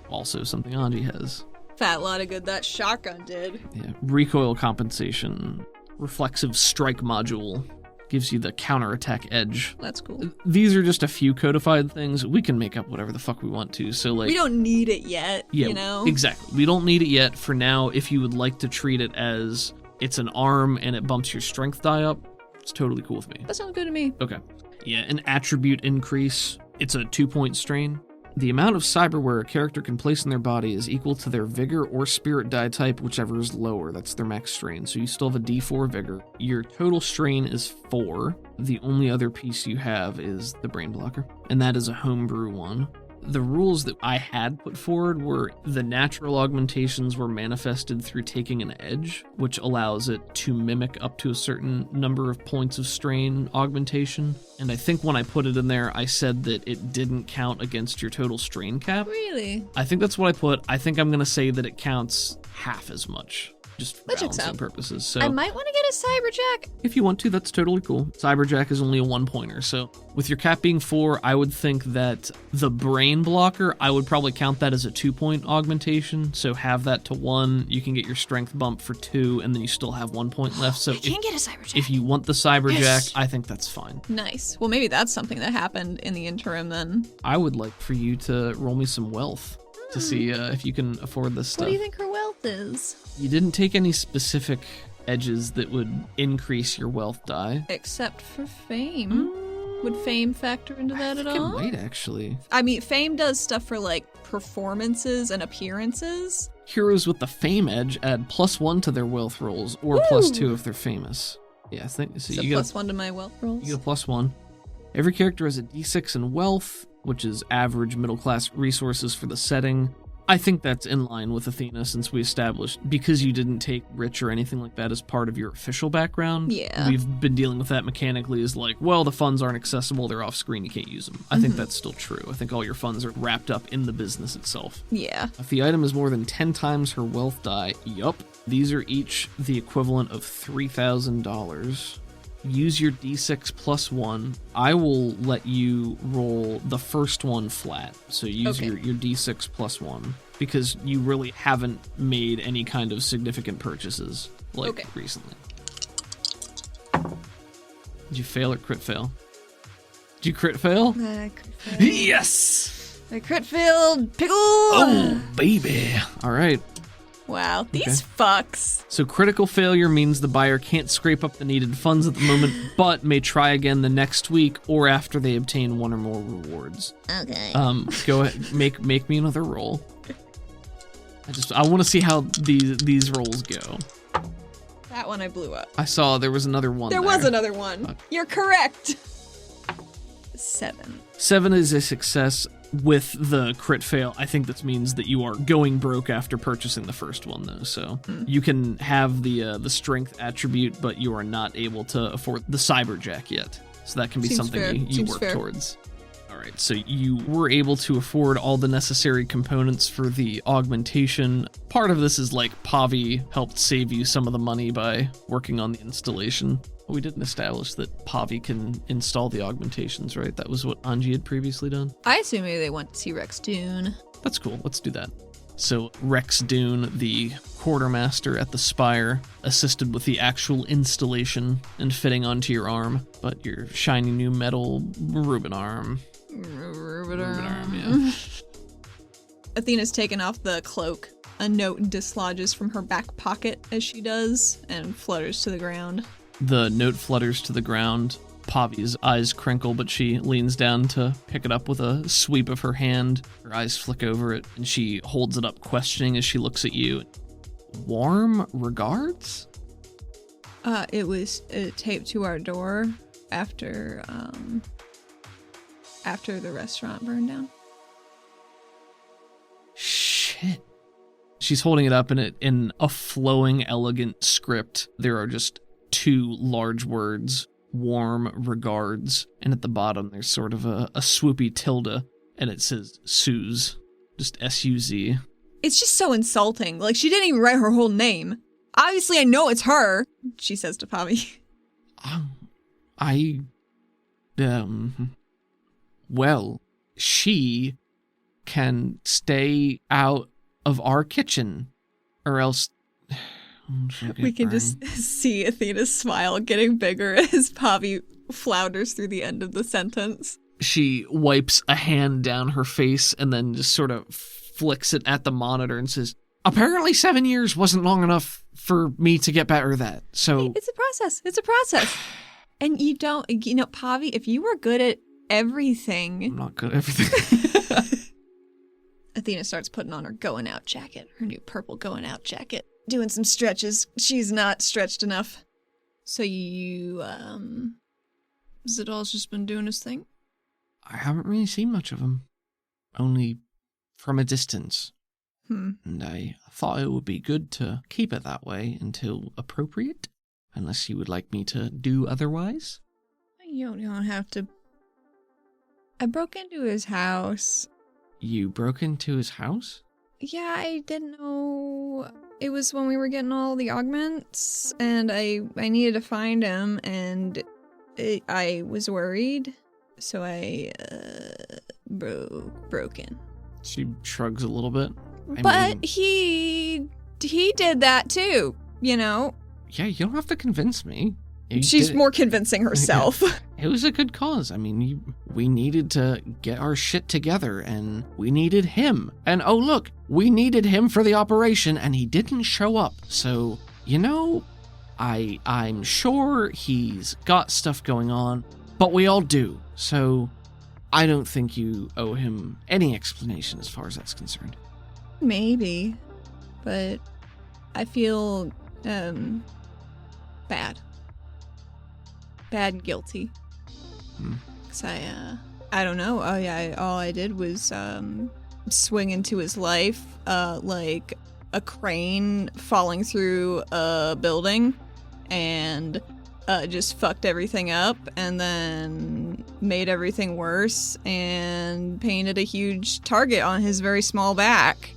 Also something Anji has. fat lot of good that shotgun did. Yeah, recoil compensation, reflexive strike module, gives you the counterattack edge. That's cool. These are just a few codified things. We can make up whatever the fuck we want to. So like, We don't need it yet, yeah, you know? exactly. We don't need it yet. For now, if you would like to treat it as it's an arm and it bumps your strength die up, it's totally cool with me. That sounds good to me. Okay. Yeah, an attribute increase. It's a 2-point strain. The amount of cyberware a character can place in their body is equal to their vigor or spirit die type, whichever is lower. That's their max strain. So you still have a D4 vigor. Your total strain is 4. The only other piece you have is the brain blocker, and that is a homebrew one. The rules that I had put forward were the natural augmentations were manifested through taking an edge, which allows it to mimic up to a certain number of points of strain augmentation. And I think when I put it in there, I said that it didn't count against your total strain cap. Really? I think that's what I put. I think I'm going to say that it counts half as much, just for That checks balancing out. purposes. So I might want to get a Cyberjack. if you want to, that's totally cool. Cyberjack is only a 1-pointer, so with your cap being 4, I would think that the brain blocker, I would probably count that as a 2-point augmentation, so have that to 1, you can get your strength bump for 2, and then you still have 1 point left. So I can get a Cyberjack. if you want the Cyberjack, Yes. I think that's fine. Nice. Well, maybe that's something that happened in the interim then. I would like for you to roll me some wealth to see if you can afford this stuff. What do you think her wealth is? You didn't take any specific edges that would increase your wealth die. Except for fame. Would fame factor into that at I think all? it might actually. I mean, fame does stuff for like performances and appearances. Heroes with the fame edge add +1 to their wealth rolls, or +2 if they're famous. Yeah, I think so. So You get plus 1 to my wealth rolls. you get a +1. Every character has a D6 in wealth, which is average middle class resources for the setting. I think that's in line with Athena, since we established, because you didn't take rich or anything like that as part of your official background. Yeah. We've been dealing with that mechanically as like, well, the funds aren't accessible, they're off screen, you can't use them. I think that's still true. I think all your funds are wrapped up in the business itself. Yeah. If the item is more than 10 times her wealth die, yup, these are each the equivalent of $3,000. Use your D6 +1. I will let you roll the first one flat. So use Okay. your D6 +1, because you really haven't made any kind of significant purchases Okay. recently. Did you fail or crit fail? Did you crit fail? Yes! I crit failed. Pickle! Oh, baby. All right. Wow, these fucks. So critical failure means the buyer can't scrape up the needed funds at the moment, but may try again the next week or after they obtain 1 or more rewards. Okay. Go ahead, make me another roll. I want to see how these rolls go. That one I blew up. I saw there was another one. There was another one. You're correct. 7. 7 is a success. With the crit fail, I think this means that you are going broke after purchasing the first one, though. So you can have the strength attribute, but you are not able to afford the Cyberjack yet. So that can be Seems something fair. you Seems work fair. towards. All right, so you were able to afford all the necessary components for the augmentation. Part of this is like Pavi helped save you some of the money by working on the installation. We didn't establish that Pavi can install the augmentations, right? That was what Anji had previously done. I assume maybe they went to see Rex Dune. That's cool. Let's do that. So Rex Dune, the quartermaster at the Spire, assisted with the actual installation and fitting onto your arm, but your shiny new metal Reuben arm. Reuben arm, yeah. Athena's taken off the cloak. A note dislodges from her back pocket as she does and flutters to the ground. The note flutters to the ground. Pavi's eyes crinkle, but she leans down to pick it up with a sweep of her hand. Her eyes flick over it, and she holds it up, questioning as she looks at you. Warm regards? It was taped to our door after the restaurant burned down. Shit. She's holding it up, and in a flowing, elegant script, there are just 2 large words, warm regards, and at the bottom there's sort of a swoopy tilde, and it says Suze, just S-U-Z. It's just so insulting. Like, she didn't even write her whole name. Obviously, I know it's her, she says to Pavi. Well, she can stay out of our kitchen, or else We can just see Athena's smile getting bigger as Pavi flounders through the end of the sentence. She wipes a hand down her face and then just sort of flicks it at the monitor and says, apparently 7 years wasn't long enough for me to get better at that. So Hey, it's a process. It's a process. And you don't, Pavi, if you were good at everything. I'm not good at everything. Athena starts putting on her going out jacket, her new purple going out jacket, doing some stretches. She's not stretched enough. So you, Zadal's just been doing his thing? I haven't really seen much of him. Only from a distance. And I thought it would be good to keep it that way until appropriate. Unless you would like me to do otherwise. You don't have to. I broke into his house. You broke into his house? Yeah, I didn't know. It was when we were getting all the augments, and I needed to find him, and I was worried, so I broke in. She shrugs a little bit. But he did that too, you know? Yeah, you don't have to convince me. She's more convincing herself. It was a good cause. I mean, we needed to get our shit together, and we needed him. And oh look, we needed him for the operation, and he didn't show up. So, I'm sure he's got stuff going on, but we all do. So, I don't think you owe him any explanation as far as that's concerned. Maybe, but I feel bad and guilty. Cause I don't know. Oh yeah, all I did was swing into his life like a crane falling through a building, and just fucked everything up, and then made everything worse, and painted a huge target on his very small back.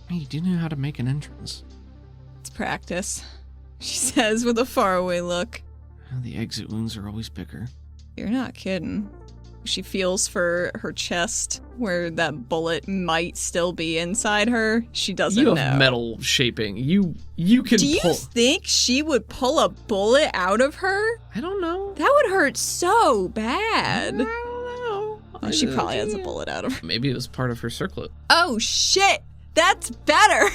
You do know how to make an entrance. It's practice, she says with a faraway look. The exit wounds are always bigger. You're not kidding. She feels for her chest where that bullet might still be inside her. She doesn't know. You have metal shaping. You can Do you think she would pull a bullet out of her? I don't know. That would hurt so bad. I don't know. She probably has a bullet out of her. Maybe it was part of her circlet. Oh shit! That's better!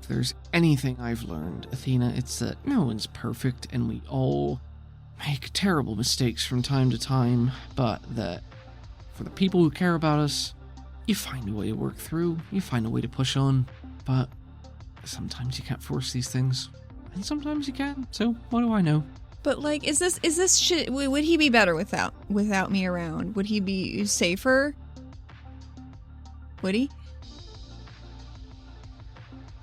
If there's anything I've learned, Athena, it's that no one's perfect and we all make terrible mistakes from time to time, but that for the people who care about us, you find a way to work through, you find a way to push on, but sometimes you can't force these things, and sometimes you can, so what do I know? But like, is this shit, would he be better without me around? Would he be safer? Would he?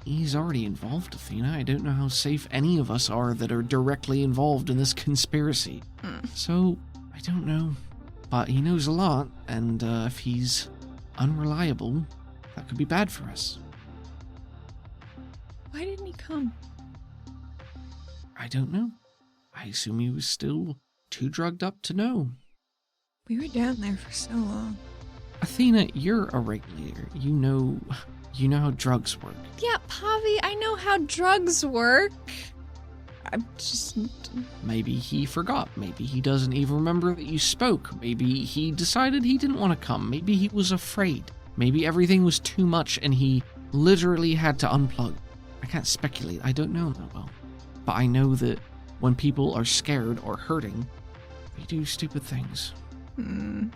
He's already involved, Athena. I don't know how safe any of us are that are directly involved in this conspiracy. So, I don't know. But he knows a lot, and if he's unreliable, that could be bad for us. Why didn't he come? I don't know. I assume he was still too drugged up to know. We were down there for so long. Athena, you're a regulator. You know how drugs work. Yeah, Pavi, I know how drugs work. I'm just... Maybe he forgot. Maybe he doesn't even remember that you spoke. Maybe he decided he didn't want to come. Maybe he was afraid. Maybe everything was too much and he literally had to unplug. I can't speculate. I don't know that well. But I know that when people are scared or hurting, they do stupid things. And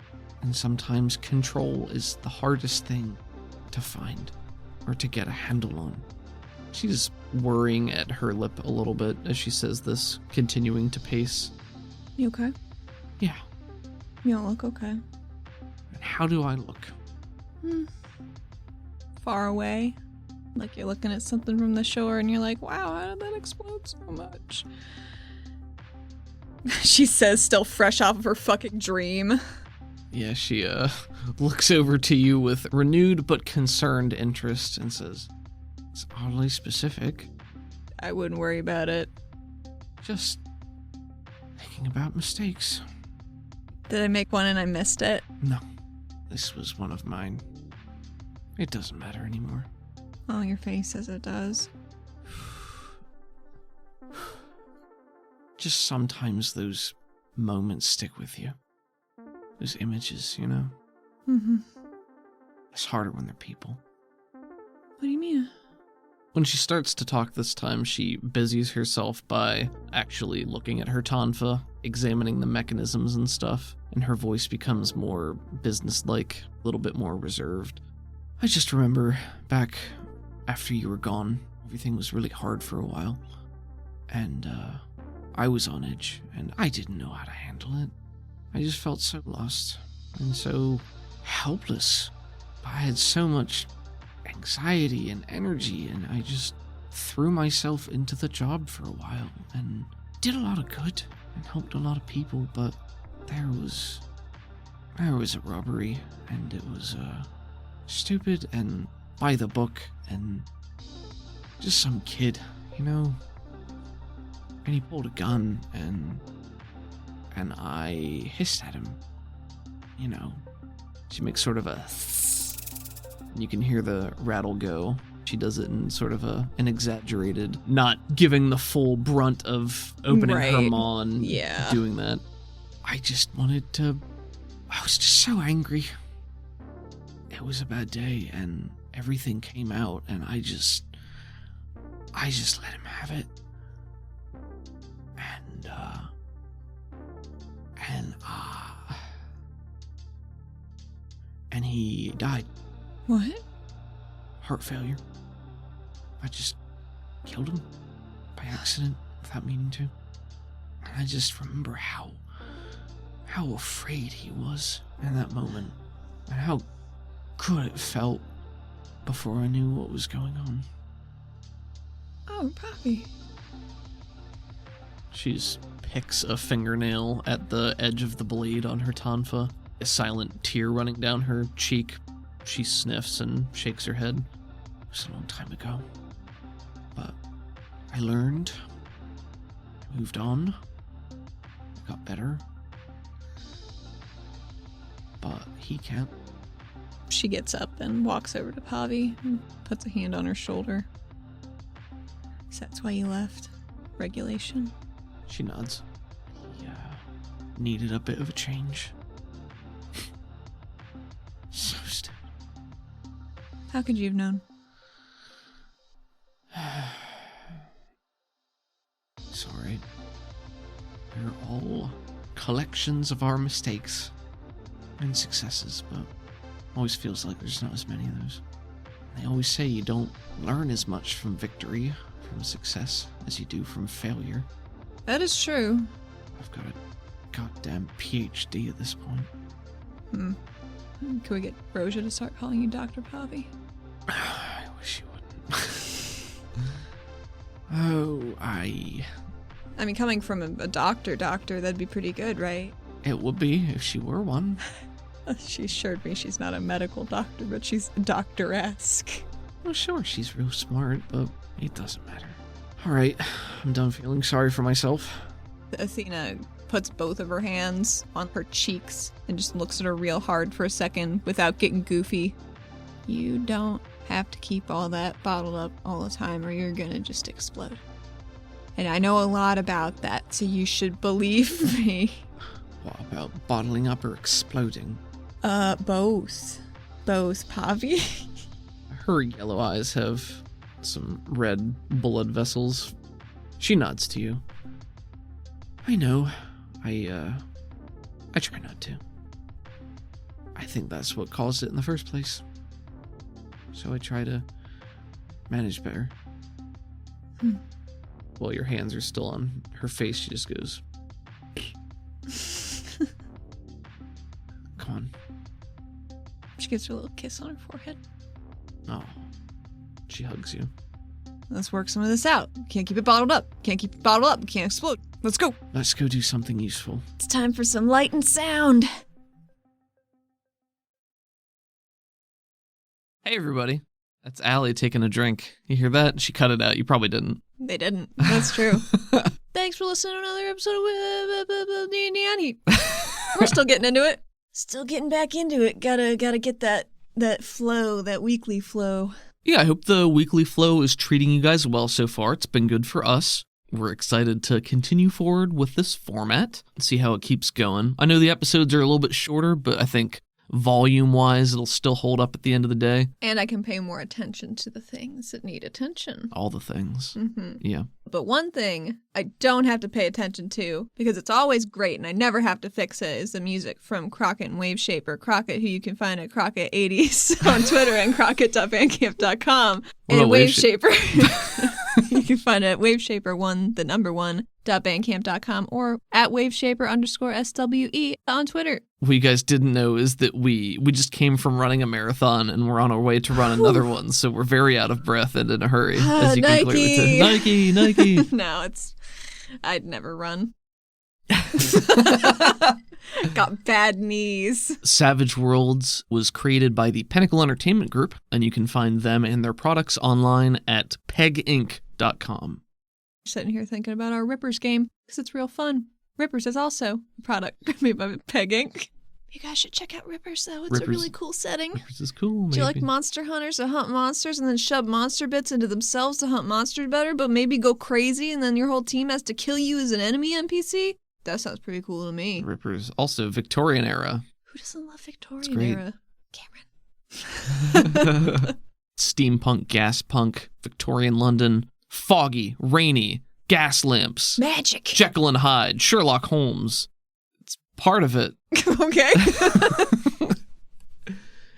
sometimes control is the hardest thing to find or to get a handle on. She's worrying at her lip a little bit as she says this, continuing to pace. You okay? Yeah. You don't look okay. And how do I look? Far away. Like you're looking at something from the shore and you're like, wow, how did that explode so much? She says, still fresh off of her fucking dream. Yeah, she looks over to you with renewed but concerned interest and says, it's oddly specific. I wouldn't worry about it. Just thinking about mistakes. Did I make one and I missed it? No, this was one of mine. It doesn't matter anymore. Oh, your face says it does. Just sometimes those moments stick with you. Those images, you know? Mm-hmm. It's harder when they're people. What do you mean? When she starts to talk this time, she busies herself by actually looking at her tonfa, examining the mechanisms and stuff, and her voice becomes more businesslike, a little bit more reserved. I just remember back after you were gone, everything was really hard for a while, and I was on edge, and I didn't know how to handle it. I just felt so lost and so helpless. I had so much anxiety and energy, and I just threw myself into the job for a while and did a lot of good and helped a lot of people, but there was a robbery, and it was stupid and by the book, and just some kid, you know, and he pulled a gun, and I hissed at him, you know. She makes sort of a you can hear the rattle go. She does it in sort of an exaggerated, not giving the full brunt of opening her maw and doing that. I was just so angry. It was a bad day, and everything came out, and I just let him have it. And he died. What? Heart failure. I just killed him by accident without meaning to. And I just remember how afraid he was in that moment, and how good it felt before I knew what was going on. Oh, Poppy. She picks a fingernail at the edge of the blade on her tonfa, a silent tear running down her cheek. She sniffs and shakes her head. It was a long time ago. But I learned, moved on, got better. But he can't. She gets up and walks over to Pavi and puts a hand on her shoulder. So that's why you left? Regulation? She nods. He needed a bit of a change. So stupid. How could you have known? It's alright. They're all collections of our mistakes and successes, but always feels like there's not as many of those. They always say you don't learn as much from victory, from success, as you do from failure. That is true. I've got a goddamn PhD at this point. Can we get Roja to start calling you Dr. Pavi? I wish you wouldn't. I mean, coming from a doctor, that'd be pretty good, right? It would be if she were one. She assured me she's not a medical doctor, but she's doctor-esque. Well, sure, she's real smart, but it doesn't matter. Alright, I'm done feeling sorry for myself. Athena puts both of her hands on her cheeks and just looks at her real hard for a second without getting goofy. You don't have to keep all that bottled up all the time or you're gonna just explode. And I know a lot about that, so you should believe me. What about bottling up or exploding? Both. Both, Pavi. Her yellow eyes have some red blood vessels. She nods to you. I know. I try not to. I think that's what caused it in the first place. So I try to manage better. While your hands are still on her face, she just goes, come on. She gives her a little kiss on her forehead. Oh. She hugs you. Let's work some of this out. Can't keep it bottled up. Can't keep it bottled up. Can't explode. Let's go. Let's go do something useful. It's time for some light and sound. Hey, everybody. That's Allie taking a drink. You hear that? She cut it out. You probably didn't. They didn't. That's true. Thanks for listening to another episode of D&D. We're still getting into it. Still getting back into it. Gotta get that that flow, that weekly flow. Yeah, I hope the weekly flow is treating you guys well so far. It's been good for us. We're excited to continue forward with this format and see how it keeps going. I know the episodes are a little bit shorter, but I think volume-wise, it'll still hold up at the end of the day. And I can pay more attention to the things that need attention. All the things. Mm-hmm. Yeah. But one thing I don't have to pay attention to, because it's always great and I never have to fix it, is the music from Crockett and Wave Shaper. Crockett, who you can find at Crockett80s on Twitter and Crockett.bandcamp.com. And Wave Shaper. You can find it at waveshaper1, the number 1, .bandcamp.com or at waveshaper_SWE on Twitter. What you guys didn't know is that we just came from running a marathon and we're on our way to run another one, so we're very out of breath and in a hurry, as you can clearly tell. Nike. No, I'd never run. Got bad knees. Savage Worlds was created by the Pinnacle Entertainment Group, and you can find them and their products online at peginc.com. Sitting here thinking about our Rippers game, because it's real fun. Rippers is also a product made by Peg Inc. You guys should check out Rippers, though. It's a really cool setting. Rippers is cool, maybe. Do you like monster hunters that hunt monsters and then shove monster bits into themselves to hunt monsters better, but maybe go crazy and then your whole team has to kill you as an enemy NPC? That sounds pretty cool to me. Rippers. Also, Victorian era. Who doesn't love Victorian era? Cameron. Steampunk, gas punk, Victorian London, foggy, rainy, gas lamps. Magic. Jekyll and Hyde, Sherlock Holmes. It's part of it. Okay.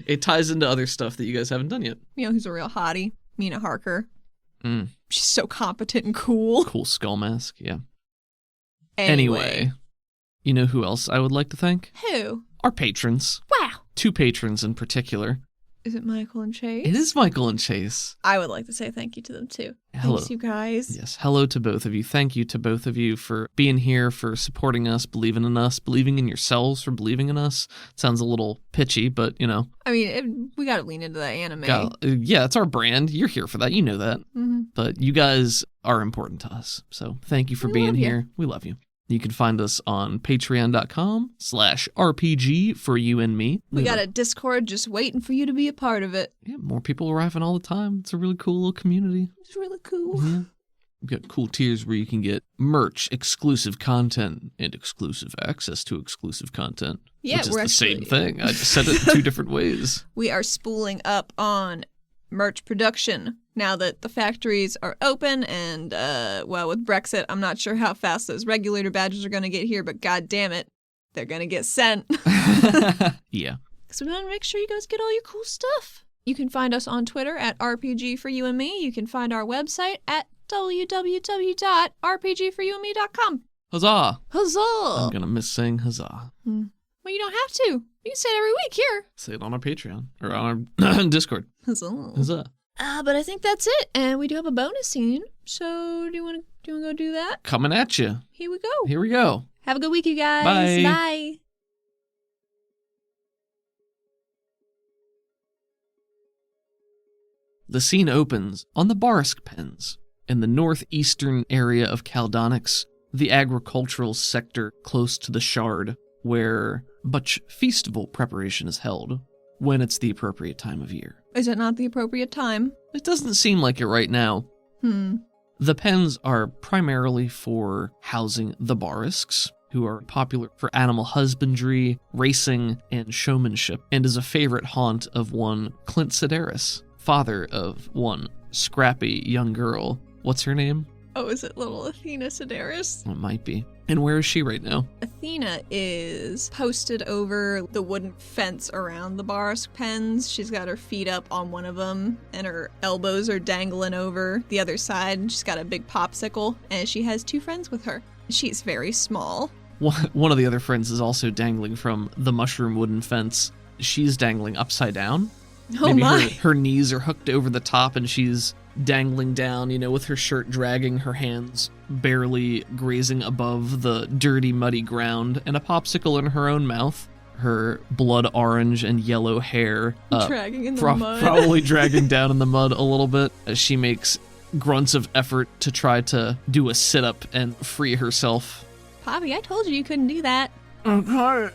It ties into other stuff that you guys haven't done yet. You know who's a real hottie? Mina Harker. Mm. She's so competent and cool. Cool skull mask, yeah. Anyway, you know who else I would like to thank? Who? Our patrons. Wow. 2 patrons in particular. Is it Michael and Chase? It is Michael and Chase. I would like to say thank you to them too. Hello. Thanks, you guys. Yes, hello to both of you. Thank you to both of you for being here, for supporting us, believing in us, believing in yourselves for believing in us. It sounds a little pitchy, but you know. I mean, we got to lean into that anime. Yeah, it's our brand. You're here for that. You know that. Mm-hmm. But you guys are important to us. So thank you for being here. We love you. You can find us on patreon.com/RPG for you and me. We got a Discord just waiting for you to be a part of it. Yeah, more people arriving all the time. It's a really cool little community. It's really cool. Yeah. We've got cool tiers where you can get merch, exclusive content, and exclusive access to exclusive content. Yeah, which is the same thing. I just said it in 2 different ways. We are spooling up on merch production now that the factories are open and, well, with Brexit, I'm not sure how fast those regulator badges are going to get here, but god damn it, they're going to get sent. Yeah. So we want to make sure you guys get all your cool stuff. You can find us on Twitter at RPG for you and me. You can find our website at www.rpgforyouandme.com. Huzzah! Huzzah! I'm going to miss saying huzzah. Well, you don't have to. You can say it every week here. Say it on our Patreon or on our Discord. Huzzah. Huzzah. But I think that's it. And we do have a bonus scene. So do you want to go do that? Coming at you. Here we go. Here we go. Have a good week, you guys. Bye. Bye. The scene opens on the Barisk Pens, in the northeastern area of Caldonix, the agricultural sector close to the Shard, where much festival preparation is held when it's the appropriate time of year. Is it not the appropriate time? It doesn't seem like it right now. The pens are primarily for housing the Barisks, who are popular for animal husbandry, racing, and showmanship, and is a favorite haunt of one Clint Sedaris, father of one scrappy young girl. What's her name? Oh, is it little Athena Sedaris? It might be. And where is she right now? Athena is posted over the wooden fence around the Barisk pens. She's got her feet up on one of them, and her elbows are dangling over the other side. She's got a big popsicle, and she has 2 friends with her. She's very small. One of the other friends is also dangling from the mushroom wooden fence. She's dangling upside down. Oh, Maybe my. her knees are hooked over the top, and she's dangling down, with her shirt dragging, her hands barely grazing above the dirty, muddy ground, and a popsicle in her own mouth. Her blood orange and yellow hair dragging in the mud. Probably dragging down in the mud a little bit as she makes grunts of effort to try to do a sit-up and free herself. Poppy, I told you couldn't do that. I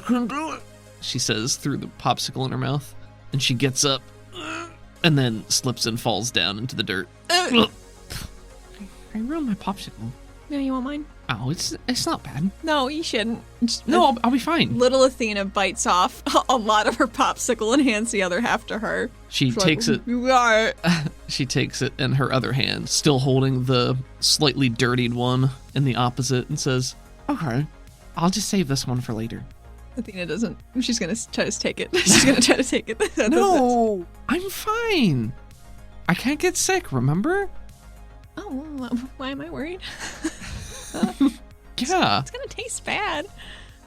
couldn't do it, she says through the popsicle in her mouth. And she gets up and then slips and falls down into the dirt. I ruined my popsicle. No, you want mine? Oh, it's not bad. No, you shouldn't. No, I'll be fine. Little Athena bites off a lot of her popsicle and hands the other half to her. She takes it. You got it. She takes it in her other hand, still holding the slightly dirtied one in the opposite, and says, "Okay, I'll just save this one for later." Athena doesn't. She's gonna try to take it. She's gonna try to take it. No, I'm fine. I can't get sick, remember? Oh, well, why am I worried? Yeah. It's gonna taste bad.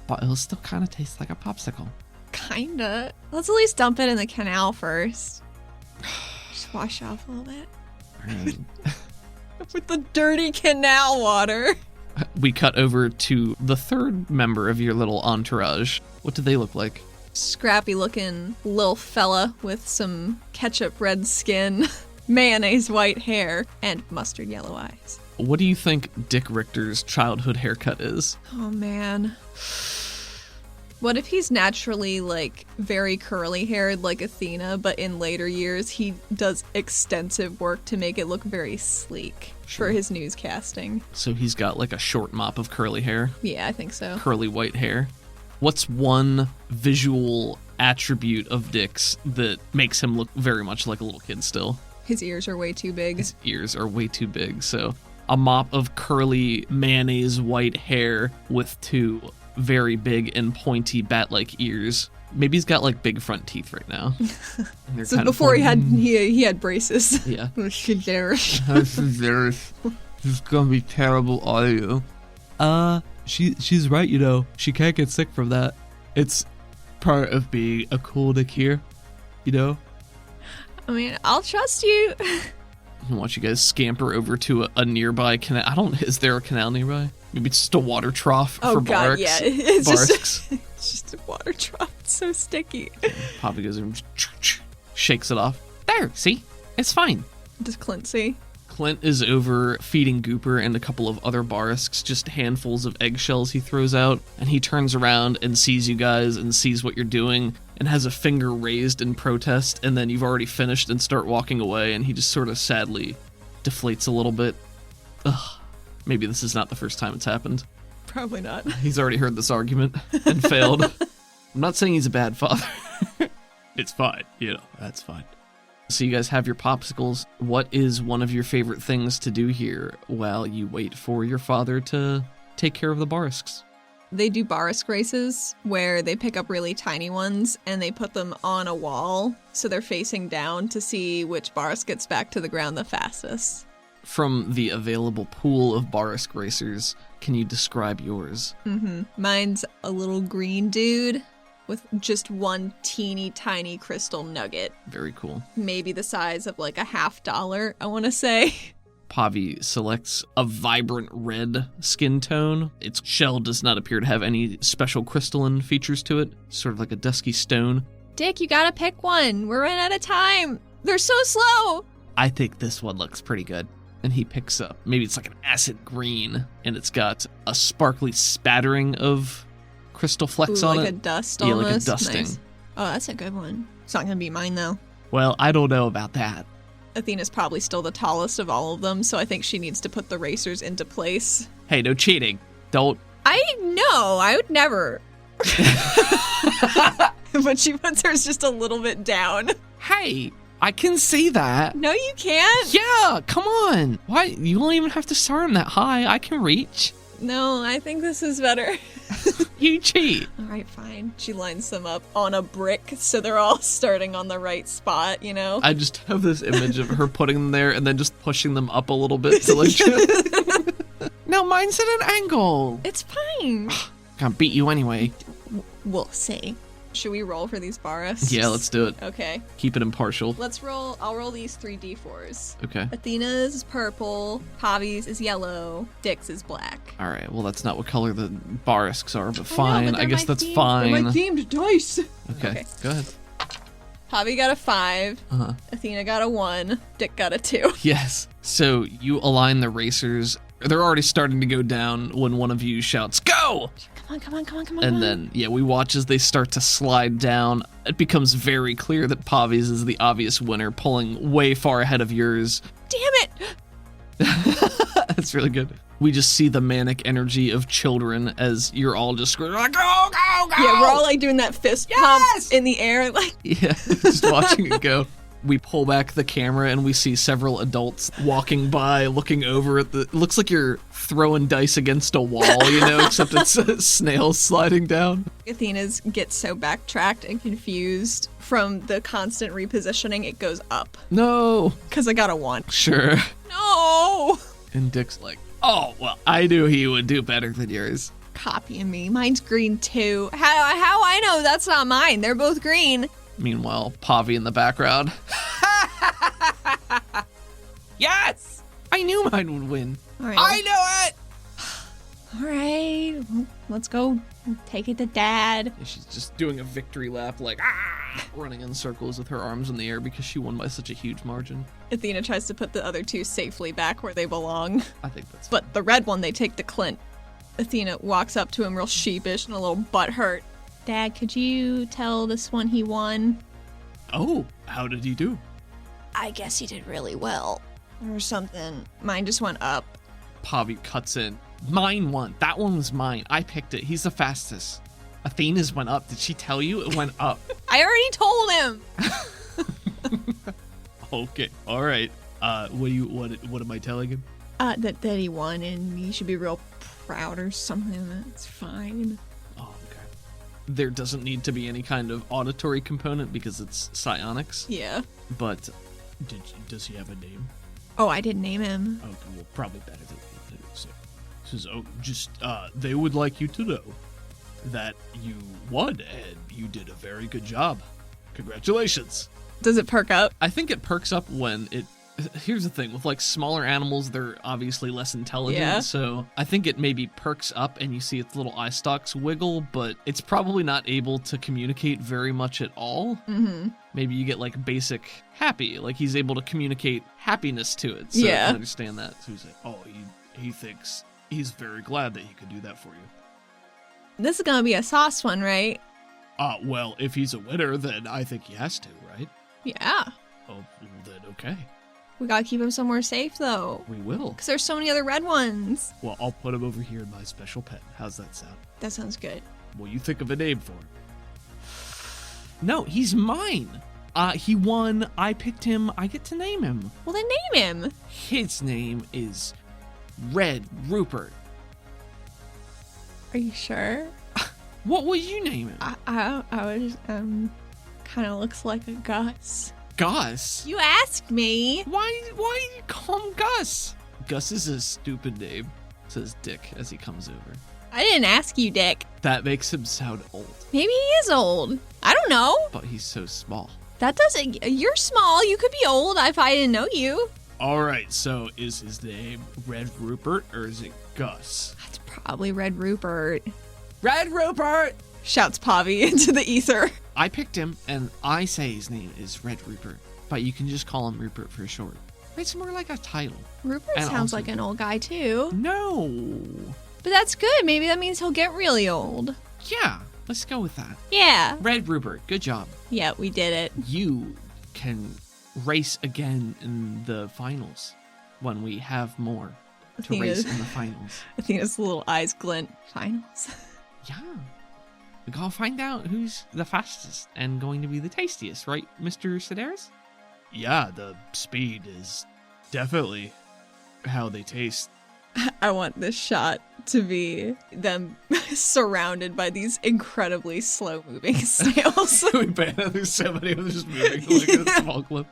But it'll still kind of taste like a popsicle. Kinda. Let's at least dump it in the canal first. Just wash off a little bit. Right. With the dirty canal water. We cut over to the third member of your little entourage. What do they look like? Scrappy looking little fella with some ketchup red skin, mayonnaise white hair, and mustard yellow eyes. What do you think Dick Richter's childhood haircut is? Oh man. What if he's naturally like very curly haired like Athena, but in later years he does extensive work to make it look very sleek for his newscasting? So he's got like a short mop of curly hair, Yeah, I think so. curly white hair. What's one visual attribute of Dick's that makes him look very much like a little kid still? His ears are way too big. His ears are way too big, so a mop of curly mayonnaise white hair with two very big and pointy bat-like ears. Maybe he's got like big front teeth right now. So before he had braces. Yeah. This is gonna be terrible audio. She's right, you know. She can't get sick from that. It's part of being a cool Dick here, you know? I mean, I'll trust you. I watch you guys scamper over to a nearby canal. Is there a canal nearby? Maybe it's just a water trough for God, barks. yeah. It's Barks. it's just a water trough. It's so sticky. Poppy goes and shakes it off. There, see? It's fine. Does Clint see? Clint is over feeding Gooper and a couple of other barisks just handfuls of eggshells he throws out, and he turns around and sees you guys and sees what you're doing and has a finger raised in protest, and then you've already finished and start walking away, and he just sort of sadly deflates a little bit. Ugh. Maybe this is not the first time it's happened. Probably not. He's already heard this argument and failed. I'm not saying he's a bad father. It's fine, you know, that's fine. So you guys have your popsicles. What is one of your favorite things to do here while you wait for your father to take care of the barisks? They do barisk races where they pick up really tiny ones and they put them on a wall so they're facing down to see which barisk gets back to the ground the fastest. From the available pool of barisk racers, can you describe yours? Mine's a little green dude with just one teeny tiny crystal nugget. Very cool. Maybe the size of like $50, I want to say. Pavi selects a vibrant red skin tone. Its shell does not appear to have any special crystalline features to it, sort of like a dusky stone. Dick, you gotta pick one. We're running out of time. They're so slow. I think this one looks pretty good. And he picks up, maybe it's like an acid green, and it's got a sparkly spattering of crystal flecks on like it. a dust Yeah, almost. like a dusting. Nice. Oh, that's a good one. It's not gonna be mine though. Well, I don't know about that. Athena's probably still the tallest of all of them, so I think she needs to put the racers into place. Hey, no cheating. Don't. I would never. But she puts hers just a little bit down. Hey, I can see that. No, you can't. Yeah, come on. Why? You don't even have to start them that high. I can reach. No, I think this is better. You cheat. All right, fine. She lines them up on a brick, so they're all starting on the right spot, you know? I just have this image of her putting them there and then just pushing them up a little bit to like. No, mine's at an angle. It's fine. Can't beat you anyway. We'll see. Should we roll for these barisks? Yeah, let's do it. Okay. Keep it impartial. Let's roll. I'll roll these 3 d4s. Okay. Athena's is purple, Pavi's is yellow, Dick's is black. All right. Well, that's not what color the barisks are, but I know, fine. but I guess they're that's my fine. They're my themed dice. Okay. Go ahead. Pavi got a 5. Uh-huh. Athena got a 1. Dick got a 2. Yes. So you align the racers. They're already starting to go down when one of you shouts, "Go!" go! Come on. And then, we watch as they start to slide down. It becomes very clear that Pavi's is the obvious winner, pulling way far ahead of yours. Damn it! That's really good. We just see the manic energy of children as you're all just screaming, like, go! Yeah, we're all like doing that fist pump in the air, like. Yeah, just watching it go. We pull back the camera and we see several adults walking by, looking over at it looks like you're throwing dice against a wall, except it's snails sliding down. Athena's gets so backtracked and confused from the constant repositioning, it goes up. No. Because I got a 1. Sure. No. And Dick's like, oh, well, I knew he would do better than yours. Copying me. Mine's green too. How I know that's not mine? They're both green. Meanwhile, Pavi in the background. Yes! I knew mine would win. All right. I knew it! All right. Well, let's go take it to Dad. And she's just doing a victory lap, like, running in circles with her arms in the air because she won by such a huge margin. Athena tries to put the other 2 safely back where they belong. I think that's But the red one, they take to Clint. Athena walks up to him real sheepish and a little butthurt. Dad, could you tell this one he won? Oh, how did he do? I guess he did really well. Or something. Mine just went up. Pavi cuts in. Mine won. That one was mine. I picked it. He's the fastest. Athena's went up. Did she tell you it went up? I already told him. Okay. All right. What am I telling him? That he won and he should be real proud or something. That's fine. Oh, okay. There doesn't need to be any kind of auditory component because it's psionics. Yeah. But does he have a name? Oh, I didn't name him. Okay, well, probably better than you say. Says, they would like you to know that you won and you did a very good job. Congratulations. Does it perk up? I think it perks up when it. Here's the thing, with like smaller animals, they're obviously less intelligent, Yeah. So I think it maybe perks up and you see its little eye stalks wiggle, but it's probably not able to communicate very much at all. Mm-hmm. Maybe you get like basic happy, like he's able to communicate happiness to it. So I Yeah. can understand that. So he's like, oh, he thinks he's very glad that he could do that for you. This is gonna be a sauce one, right? Well, if he's a winner, then I think he has to, right? Yeah. Oh, well, then okay. We gotta keep him somewhere safe, though. We will. Because there's so many other red ones. Well, I'll put him over here in my special pen. How's that sound? That sounds good. Well, you think of a name for him. No, he's mine. He won. I picked him. I get to name him. Well, then name him. His name is Red Rupert. Are you sure? What will you name him? I was, kind of looks like a Gus. Gus? You asked me. Why do you call him Gus? Gus is a stupid name, says Dick as he comes over. I didn't ask you, Dick. That makes him sound old. Maybe he is old. I don't know. But he's so small. That doesn't... You're small. You could be old if I didn't know you. Alright, so is his name Red Rupert or is it Gus? That's probably Red Rupert. Red Rupert! Shouts Pavi into the ether. I picked him, and I say his name is Red Rupert, but you can just call him Rupert for short. It's more like a title. Rupert And sounds also- like an old guy, too. No! But that's good. Maybe that means he'll get really old. Yeah, let's go with that. Yeah. Red Rupert, good job. Yeah, we did it. You can race again in the finals when we have more to race in the finals. Athena's little eyes glint. Finals. Yeah. We gotta find out who's the fastest and going to be the tastiest, right, Mr. Sedaris? Yeah, the speed is definitely how they taste. I want this shot to be them surrounded by these incredibly slow-moving snails. We ban there's so many of them just moving like a small clip.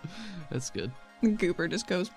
That's good. And Gooper just goes,